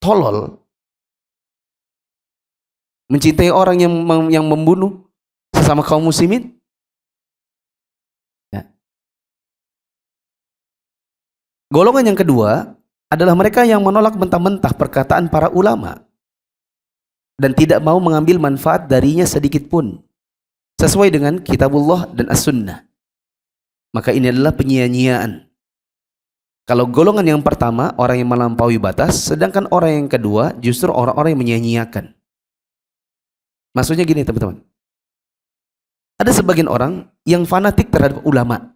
tolol. Mencintai orang yang membunuh sesama kaum muslimin. Ya. Golongan yang kedua adalah mereka yang menolak mentah-mentah perkataan para ulama dan tidak mau mengambil manfaat darinya sedikit pun, sesuai dengan kitabullah dan as-sunnah. Maka ini adalah penyia-nyiaan. Kalau golongan yang pertama, orang yang melampaui batas, sedangkan orang yang kedua justru orang-orang yang menyia-nyiakan. Maksudnya gini teman-teman. Ada sebagian orang yang fanatik terhadap ulama,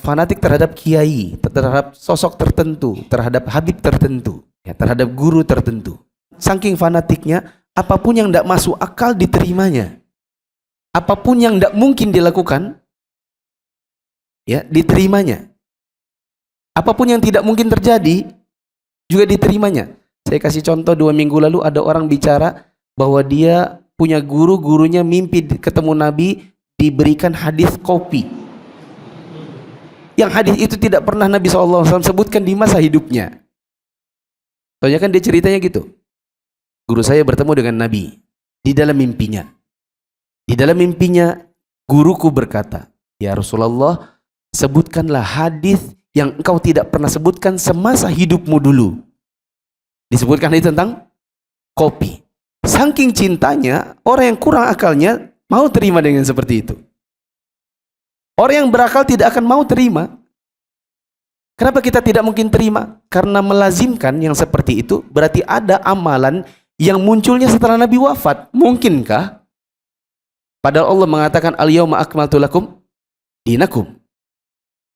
fanatik terhadap kiai, terhadap sosok tertentu, terhadap habib tertentu, ya, terhadap guru tertentu. Saking fanatiknya, apapun yang tidak masuk akal diterimanya. Apapun yang tidak mungkin dilakukan, ya, diterimanya. Apapun yang tidak mungkin terjadi, juga diterimanya. Saya kasih contoh 2 minggu lalu ada orang bicara bahwa dia punya guru, gurunya mimpi ketemu Nabi, diberikan hadis kopi. Yang hadis itu tidak pernah Nabi SAW sebutkan di masa hidupnya. Soalnya kan dia ceritanya gitu. Guru saya bertemu dengan Nabi di dalam mimpinya. Di dalam mimpinya, guruku berkata, ya Rasulullah, sebutkanlah hadis yang engkau tidak pernah sebutkan semasa hidupmu dulu. Disebutkan itu tentang kopi. Saking cintanya, orang yang kurang akalnya mau terima dengan seperti itu. Orang yang berakal tidak akan mau terima. Kenapa kita tidak mungkin terima? Karena melazimkan yang seperti itu, berarti ada amalan yang munculnya setelah Nabi wafat. Mungkinkah? Padahal Allah mengatakan al-yauma akmaltu lakum dinakum.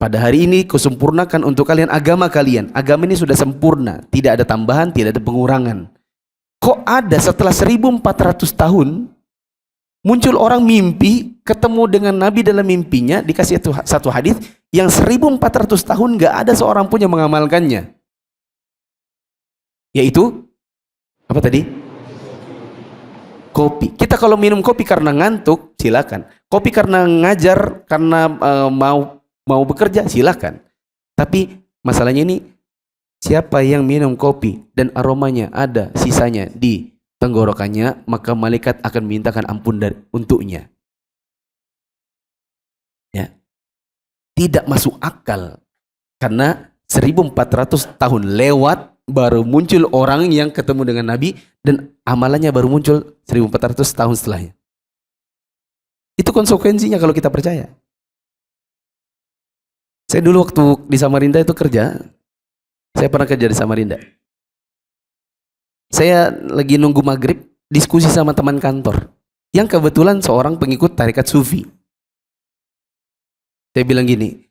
Pada hari ini kusempurnakan untuk kalian agama kalian. Agama ini sudah sempurna, tidak ada tambahan, tidak ada pengurangan. Kok ada setelah 1400 tahun muncul orang mimpi ketemu dengan Nabi dalam mimpinya, dikasih satu hadis yang 1400 tahun nggak ada seorang pun yang mengamalkannya. Yaitu apa tadi? Kopi. Kita kalau minum kopi karena ngantuk, silakan. Kopi karena ngajar, karena mau bekerja, silakan. Tapi masalahnya ini Siapa yang minum kopi dan aromanya ada sisanya di tenggorokannya, maka malaikat akan mintakan ampun untuknya. Ya. Tidak masuk akal. Karena 1400 tahun lewat baru muncul orang yang ketemu dengan Nabi dan amalannya baru muncul 1400 tahun setelahnya. Itu konsekuensinya kalau kita percaya. Saya dulu waktu di Samarinda itu kerja. Saya pernah kerja di Samarinda. Saya lagi nunggu maghrib, diskusi sama teman kantor yang kebetulan seorang pengikut tarekat sufi. Saya bilang gini,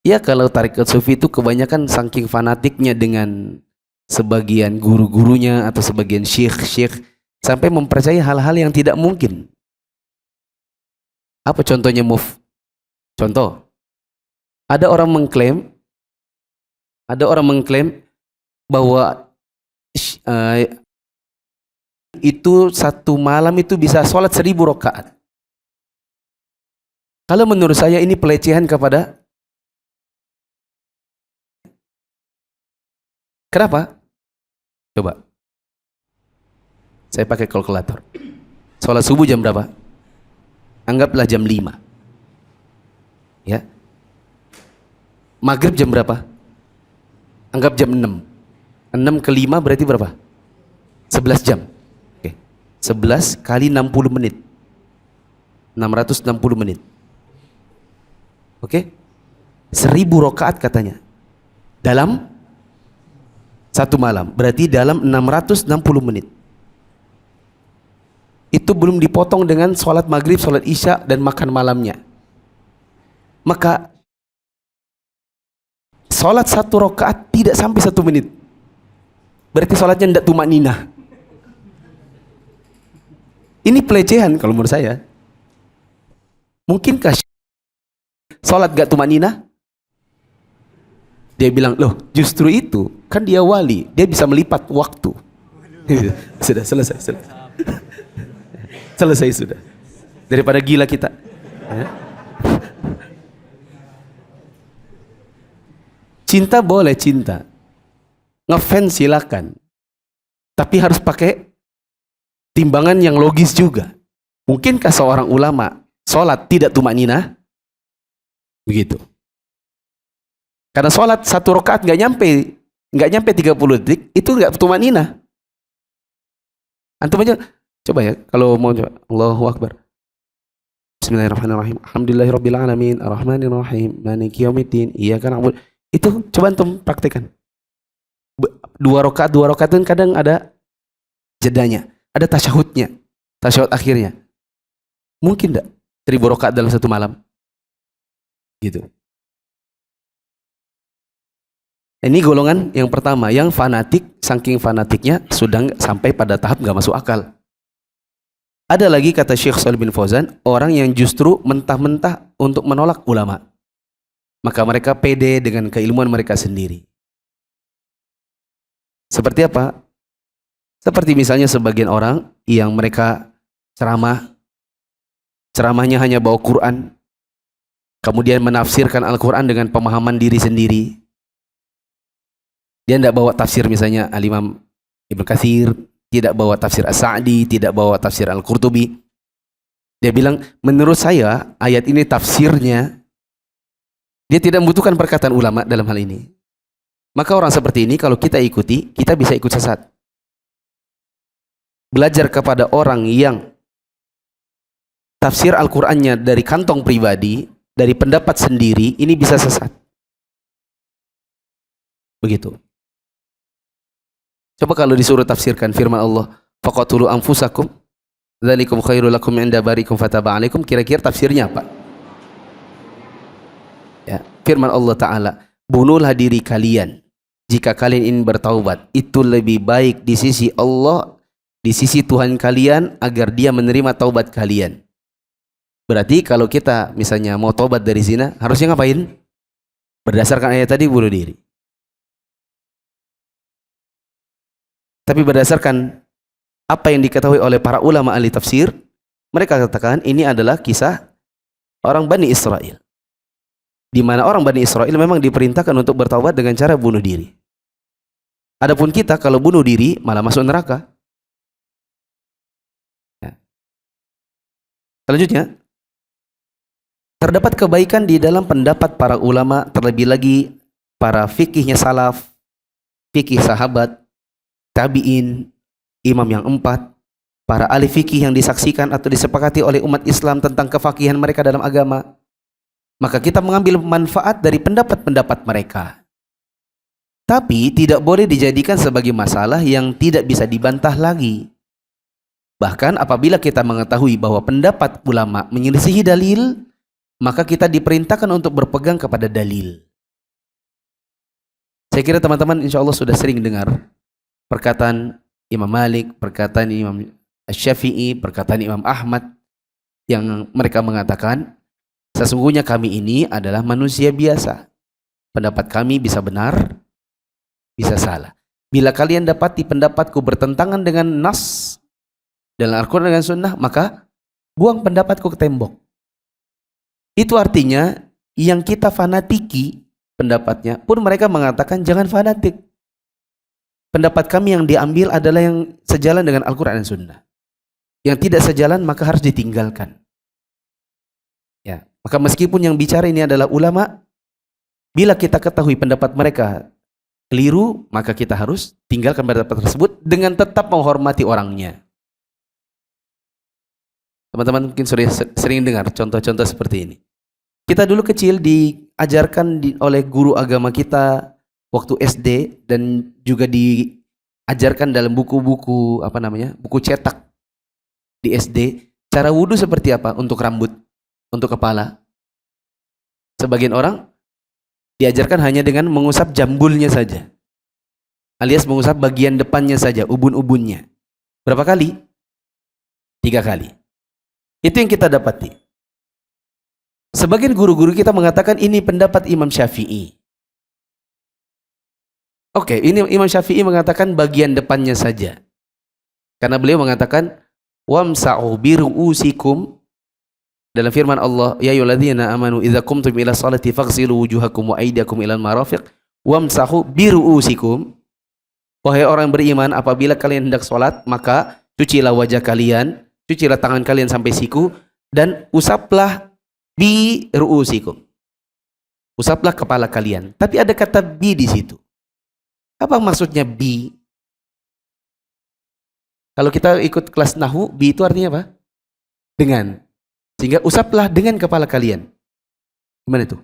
ya kalau tarekat sufi itu kebanyakan saking fanatiknya dengan sebagian guru-gurunya atau sebagian syekh-syekh sampai mempercayai hal-hal yang tidak mungkin. Apa contohnya, Muf? Contoh, ada orang mengklaim bahwa itu satu malam itu bisa sholat 1000 rakaat. Kalau menurut saya ini pelecehan kepada. Kenapa? Coba. Saya pakai kalkulator. Sholat subuh jam berapa? Anggaplah jam 5. Ya. Maghrib jam berapa? Anggap jam 6. 6 ke 5 berarti berapa? 11 jam. Oke. 11 kali 60 menit. 660 menit. Oke. 1000 rakaat katanya. Dalam satu malam. Berarti dalam 660 menit. Itu belum dipotong dengan sholat maghrib, sholat isya, dan makan malamnya. Maka sholat 1 rakaat tidak sampai 1 menit. Berarti sholatnya tidak tumak ninah. Ini pelecehan kalau menurut saya. Mungkinkah sholat gak tumak ninah? Dia bilang, loh justru itu, kan dia wali, dia bisa melipat waktu. Sudah, selesai. Selesai sudah. Daripada gila kita. Cinta boleh cinta. Ngefans silakan. Tapi harus pakai timbangan yang logis juga. Mungkinkah seorang ulama sholat tidak tumak ninah? Begitu. Karena sholat 1 rakaat nggak nyampe 30 detik, itu nggak tumak ninah. Antum aja coba ya, kalau mau coba. Allahu Akbar. Bismillahirrahmanirrahim. Alhamdulillahirabbil alamin, arrahmanirrahim, maliki yaumiddin, iyyaka na'budu. Itu coba antum praktekkan. 2 rakaat itu kadang ada jedanya, ada tasyahudnya, tasyahud akhirnya. Mungkin enggak 1000 rakaat dalam 1 malam? Gitu. Ini golongan yang pertama, yang fanatik, saking fanatiknya sudah sampai pada tahap nggak masuk akal. Ada lagi kata Syekh Shalih bin Fauzan, orang yang justru mentah-mentah untuk menolak ulama. Maka mereka pede dengan keilmuan mereka sendiri. Seperti apa? Seperti misalnya sebagian orang yang mereka ceramahnya hanya bawa Quran, kemudian menafsirkan Al-Quran dengan pemahaman diri sendiri. Dia tidak bawa tafsir misalnya Al-Imam Ibnu Katsir, tidak bawa tafsir As-Sa'di, tidak bawa tafsir Al-Qurtubi. Dia bilang, menurut saya ayat ini tafsirnya, dia tidak membutuhkan perkataan ulama dalam hal ini. Maka orang seperti ini kalau kita ikuti, kita bisa ikut sesat. Belajar kepada orang yang tafsir Al-Qur'annya dari kantong pribadi, dari pendapat sendiri, ini bisa sesat. Begitu. Coba kalau disuruh tafsirkan firman Allah, faqatulu anfusakum dzalikum khairul lakum 'inda barikum fataba 'alaikum, kira-kira tafsirnya apa? Ya, firman Allah Ta'ala, bunuhlah diri kalian jika kalian ingin bertaubat, itu lebih baik di sisi Allah, di sisi Tuhan kalian, agar dia menerima taubat kalian. Berarti kalau kita misalnya mau taubat dari zina, harusnya ngapain? Berdasarkan ayat tadi, bunuh diri. Tapi berdasarkan apa yang diketahui oleh para ulama ahli tafsir, mereka katakan ini adalah kisah orang Bani Israel, di mana orang Bani Israel memang diperintahkan untuk bertaubat dengan cara bunuh diri. Adapun kita kalau bunuh diri malah masuk neraka. Ya. Selanjutnya, terdapat kebaikan di dalam pendapat para ulama, terlebih lagi para fikihnya salaf, fikih sahabat, tabi'in, imam yang 4, para ahli fikih yang disaksikan atau disepakati oleh umat Islam tentang kefakihan mereka dalam agama. Maka kita mengambil manfaat dari pendapat-pendapat mereka. Tapi tidak boleh dijadikan sebagai masalah yang tidak bisa dibantah lagi. Bahkan apabila kita mengetahui bahwa pendapat ulama menyelisihi dalil, maka kita diperintahkan untuk berpegang kepada dalil. Saya kira teman-teman insya Allah sudah sering dengar perkataan Imam Malik, perkataan Imam Syafi'i, perkataan Imam Ahmad yang mereka mengatakan, sesungguhnya kami ini adalah manusia biasa. Pendapat kami bisa benar, bisa salah. Bila kalian dapati pendapatku bertentangan dengan nas dalam Al-Quran dan Sunnah, maka buang pendapatku ke tembok. Itu artinya yang kita fanatiki pendapatnya pun mereka mengatakan jangan fanatik. Pendapat kami yang diambil adalah yang sejalan dengan Al-Quran dan Sunnah. Yang tidak sejalan maka harus ditinggalkan. Ya, maka meskipun yang bicara ini adalah ulama, bila kita ketahui pendapat mereka keliru, maka kita harus tinggalkan pendapat tersebut dengan tetap menghormati orangnya. Teman-teman mungkin sudah sering dengar contoh-contoh seperti ini. Kita dulu kecil diajarkan oleh guru agama kita waktu SD dan juga diajarkan dalam buku-buku buku cetak di SD, cara wudhu seperti apa untuk rambut, untuk kepala. Sebagian orang diajarkan hanya dengan mengusap jambulnya saja, alias mengusap bagian depannya saja, ubun-ubunnya. Berapa kali? 3 kali. Itu yang kita dapati. Sebagian guru-guru kita mengatakan ini pendapat Imam Syafi'i. Oke, ini Imam Syafi'i mengatakan bagian depannya saja. Karena beliau mengatakan wamsa'u biru'usikum dalam firman Allah, ya ayyuhalladzina amanu idza qumtum ila sholati faghsilu wujuhakum wa aydiyakum ilal marafiq wamsahu biru'usikum. Wahai orang beriman, apabila kalian hendak salat, maka cucilah wajah kalian, cucilah tangan kalian sampai siku, dan usaplah bi ru'usikum. Usaplah kepala kalian. Tapi ada kata bi di situ. Apa maksudnya bi? Kalau kita ikut kelas nahu, bi itu artinya apa? Dengan. Sehingga usaplah dengan kepala kalian. Gimana itu?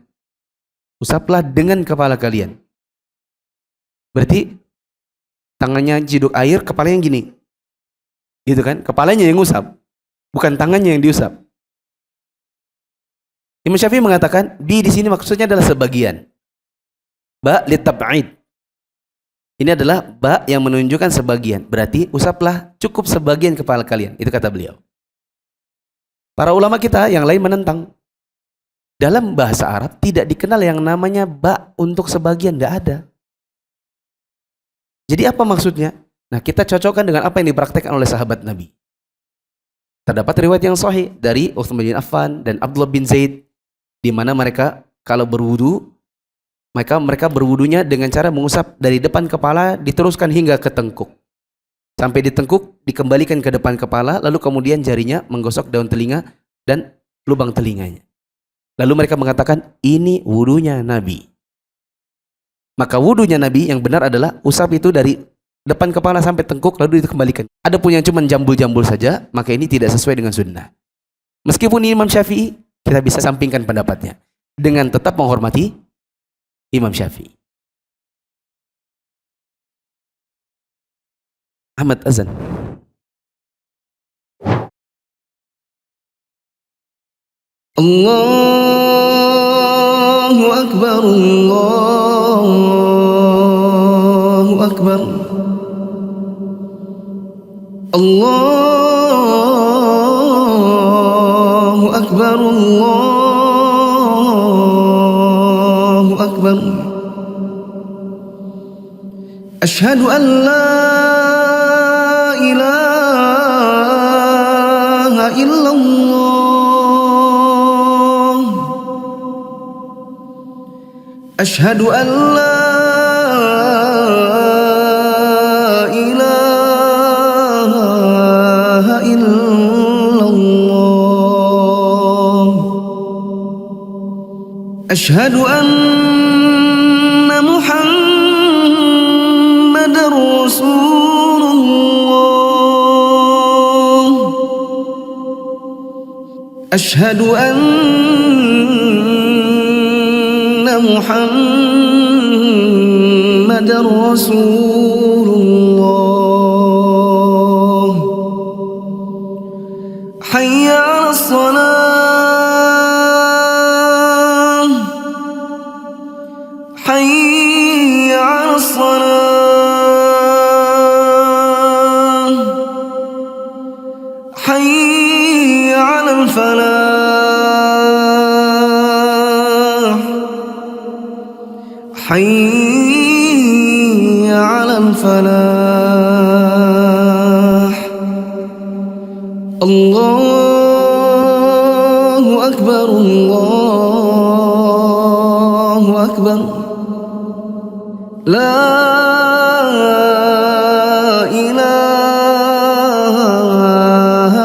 Usaplah dengan kepala kalian. Berarti tangannya ciduk air, kepalanya gini. Gitu kan? Kepalanya yang usap, bukan tangannya yang diusap. Imam Syafi'i mengatakan, bi di sini maksudnya adalah sebagian. Ba litab'id. Ini adalah ba yang menunjukkan sebagian. Berarti usaplah cukup sebagian kepala kalian. Itu kata beliau. Para ulama kita yang lain menentang. Dalam bahasa Arab tidak dikenal yang namanya ba untuk sebagian, tidak ada. Jadi apa maksudnya? Nah, kita cocokkan dengan apa yang dipraktekkan oleh sahabat Nabi. Terdapat riwayat yang sahih dari Utsman bin Affan dan Abdullah bin Zaid, di mana mereka kalau berwudu, mereka berwudunya dengan cara mengusap dari depan kepala diteruskan hingga ke tengkuk. Sampai di tengkuk dikembalikan ke depan kepala, lalu kemudian jarinya menggosok daun telinga dan lubang telinganya. Lalu mereka mengatakan ini wudunya Nabi. Maka wudunya Nabi yang benar adalah usap itu dari depan kepala sampai tengkuk lalu dikembalikan. Adapun yang cuma jambul-jambul saja, maka ini tidak sesuai dengan sunnah. Meskipun ini Imam Syafi'i, kita bisa sampingkan pendapatnya dengan tetap menghormati Imam Syafi'i. Ahmad azan. Allahu Akbar, Allahu Akbar, Allahu Akbar, Allahu Akbar. Asyhadu an la ilaha illallah. Asyhadu an la أشهد أن محمد رسول الله أشهد أن محمد رسول الله حي على الصلاة حي على الصلاة حي على الفلاح حي على الفلاح الله أكبر الله أكبر لا إله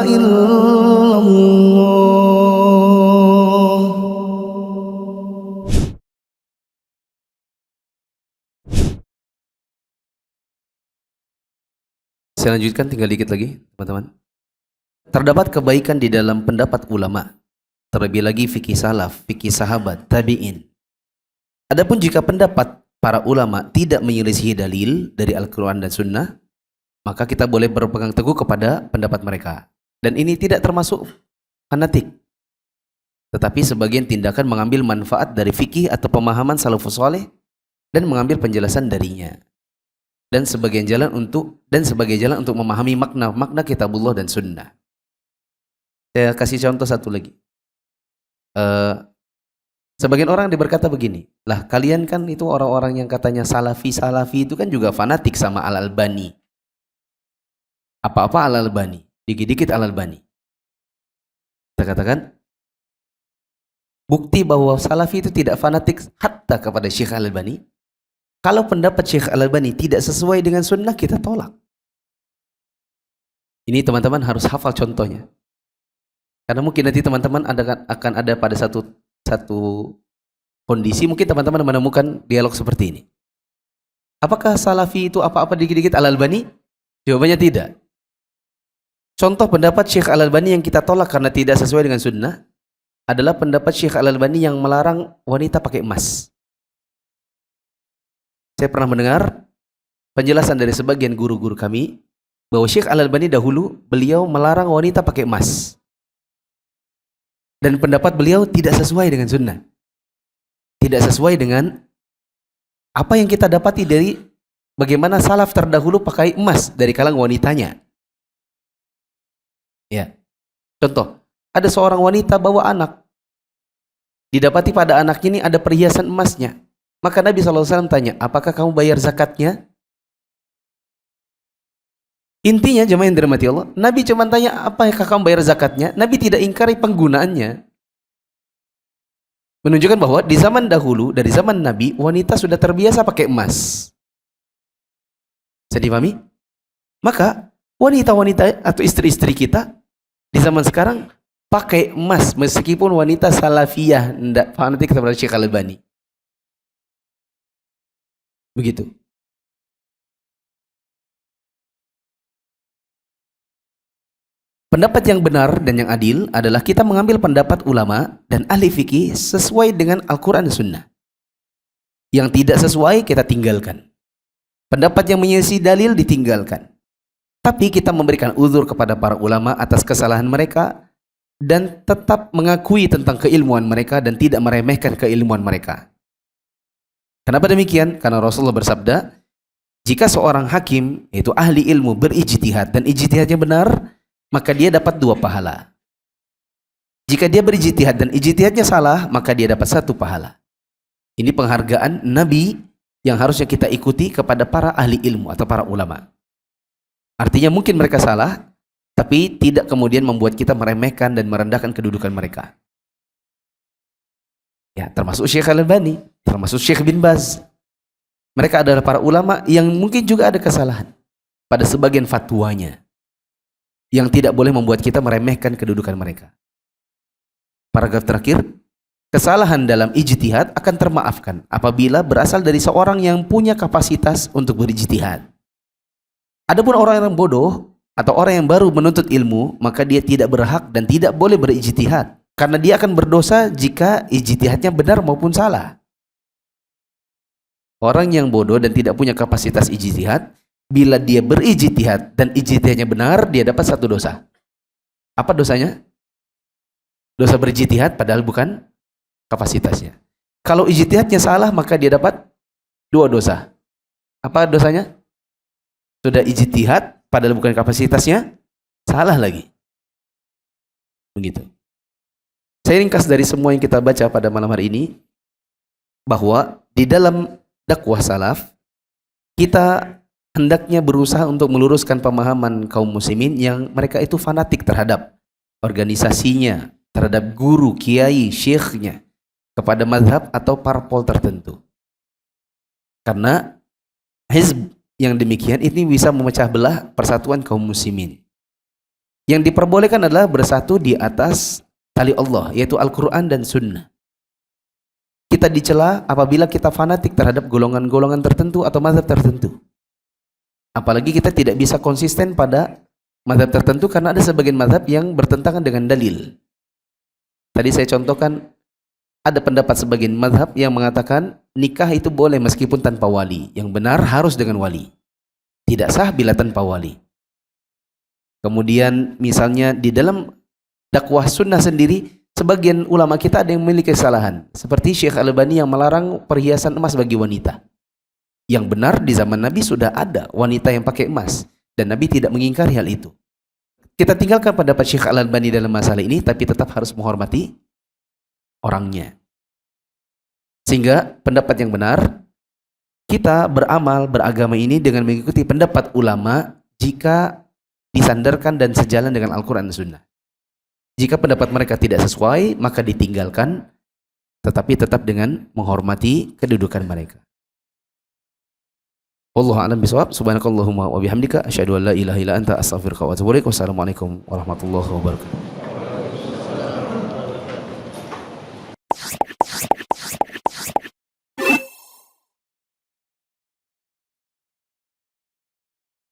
إلا الله. Saya lanjutkan tinggal dikit lagi, teman-teman. Terdapat kebaikan di dalam pendapat ulama, terlebih lagi fikih salaf, fikih sahabat, tabi'in. Adapun jika pendapat para ulama tidak menyelisihi dalil dari Al-Quran dan Sunnah, maka kita boleh berpegang teguh kepada pendapat mereka. Dan ini tidak termasuk fanatik, tetapi sebagian tindakan mengambil manfaat dari fikih atau pemahaman salafus saleh dan mengambil penjelasan darinya. Dan sebagai jalan untuk memahami makna kitabullah dan sunnah. Saya kasih contoh satu lagi. Sebagian orang berkata begini, lah kalian kan itu orang-orang yang katanya salafi itu kan juga fanatik sama Al-Albani. Apa-apa Al-Albani, dikit-dikit Al-Albani. Kita katakan bukti bahwa salafi itu tidak fanatik hatta kepada Syekh Al-Albani. Kalau pendapat Syekh Al-Albani tidak sesuai dengan sunnah, kita tolak. Ini teman-teman harus hafal contohnya. Karena mungkin nanti teman-teman akan ada pada satu kondisi, mungkin teman-teman menemukan dialog seperti ini. Apakah salafi itu apa-apa dikit-dikit Al-Albani? Jawabannya tidak. Contoh pendapat Syekh Al-Albani yang kita tolak karena tidak sesuai dengan sunnah adalah pendapat Syekh Al-Albani yang melarang wanita pakai emas. Saya pernah mendengar penjelasan dari sebagian guru-guru kami bahwa Syekh Al-Albani dahulu beliau melarang wanita pakai emas. Dan pendapat beliau tidak sesuai dengan sunnah. Tidak sesuai dengan apa yang kita dapati dari bagaimana salaf terdahulu pakai emas dari kalangan wanitanya. Ya. Contoh, ada seorang wanita bawa anak. Didapati pada anaknya ini ada perhiasan emasnya. Maka Nabi SAW tanya, apakah kamu bayar zakatnya? Intinya jemaah yang dirahmati Allah, Nabi cuma tanya, apakah kamu bayar zakatnya? Nabi tidak ingkari penggunaannya. Menunjukkan bahwa di zaman dahulu, dari zaman Nabi, wanita sudah terbiasa pakai emas. Bisa dipahami? Maka wanita-wanita atau istri-istri kita di zaman sekarang pakai emas meskipun wanita salafiyah, tidak fanatik kepada Syekh Al-Albani. Begitu. Pendapat yang benar dan yang adil adalah kita mengambil pendapat ulama dan ahli fikih sesuai dengan Al-Quran dan Sunnah. Yang tidak sesuai kita tinggalkan. Pendapat yang menyelisih dalil ditinggalkan. Tapi kita memberikan uzur kepada para ulama atas kesalahan mereka dan tetap mengakui tentang keilmuan mereka dan tidak meremehkan keilmuan mereka. Kenapa demikian? Karena Rasulullah bersabda, jika seorang hakim, yaitu ahli ilmu, berijtihad dan ijtihadnya benar, maka dia dapat 2 pahala. Jika dia berijtihad dan ijtihadnya salah, maka dia dapat 1 pahala. Ini penghargaan Nabi yang harusnya kita ikuti kepada para ahli ilmu atau para ulama. Artinya mungkin mereka salah, tapi tidak kemudian membuat kita meremehkan dan merendahkan kedudukan mereka. Ya, termasuk Syekh Al-Albani, termasuk Syekh bin Baz. Mereka adalah para ulama yang mungkin juga ada kesalahan pada sebagian fatwanya, yang tidak boleh membuat kita meremehkan kedudukan mereka. Paragraf terakhir, kesalahan dalam ijtihad akan termaafkan apabila berasal dari seorang yang punya kapasitas untuk berijtihad. Adapun orang yang bodoh atau orang yang baru menuntut ilmu, maka dia tidak berhak dan tidak boleh berijtihad, karena dia akan berdosa jika ijtihadnya benar maupun salah. Orang yang bodoh dan tidak punya kapasitas ijtihad, bila dia berijtihad dan ijtihadnya benar, dia dapat satu dosa. Apa dosanya? Dosa berijtihad padahal bukan kapasitasnya. Kalau ijtihadnya salah, maka dia dapat dua dosa. Apa dosanya? Sudah ijtihad padahal bukan kapasitasnya, salah lagi. Begitu. Saya ringkas dari semua yang kita baca pada malam hari ini, bahwa di dalam dakwah salaf, kita hendaknya berusaha untuk meluruskan pemahaman kaum muslimin yang mereka itu fanatik terhadap organisasinya, terhadap guru, kiai, syekhnya, kepada mazhab atau parpol tertentu. Karena hizb yang demikian ini bisa memecah belah persatuan kaum muslimin. Yang diperbolehkan adalah bersatu di atas tali Allah, yaitu Al-Quran dan Sunnah. Kita dicela apabila kita fanatik terhadap golongan-golongan tertentu atau mazhab tertentu. Apalagi kita tidak bisa konsisten pada mazhab tertentu karena ada sebagian mazhab yang bertentangan dengan dalil. Tadi saya contohkan, ada pendapat sebagian mazhab yang mengatakan nikah itu boleh meskipun tanpa wali. Yang benar harus dengan wali. Tidak sah bila tanpa wali. Kemudian misalnya di dalam dakwah sunnah sendiri, sebagian ulama kita ada yang memiliki kesalahan. Seperti Syekh Al-Albani yang melarang perhiasan emas bagi wanita. Yang benar di zaman Nabi sudah ada wanita yang pakai emas. Dan Nabi tidak mengingkari hal itu. Kita tinggalkan pendapat Syekh Al-Albani dalam masalah ini, tapi tetap harus menghormati orangnya. Sehingga pendapat yang benar, kita beramal, beragama ini dengan mengikuti pendapat ulama jika disandarkan dan sejalan dengan Al-Quran dan Sunnah. Jika pendapat mereka tidak sesuai, maka ditinggalkan, tetapi tetap dengan menghormati kedudukan mereka. Wallahu a'lam bishawab. Subhanakallahumma wa bihamdika asyhadu an la ilaha illa anta astaghfiruka wa atubu ilaik. Wassalamualaikum warahmatullahi wabarakatuh.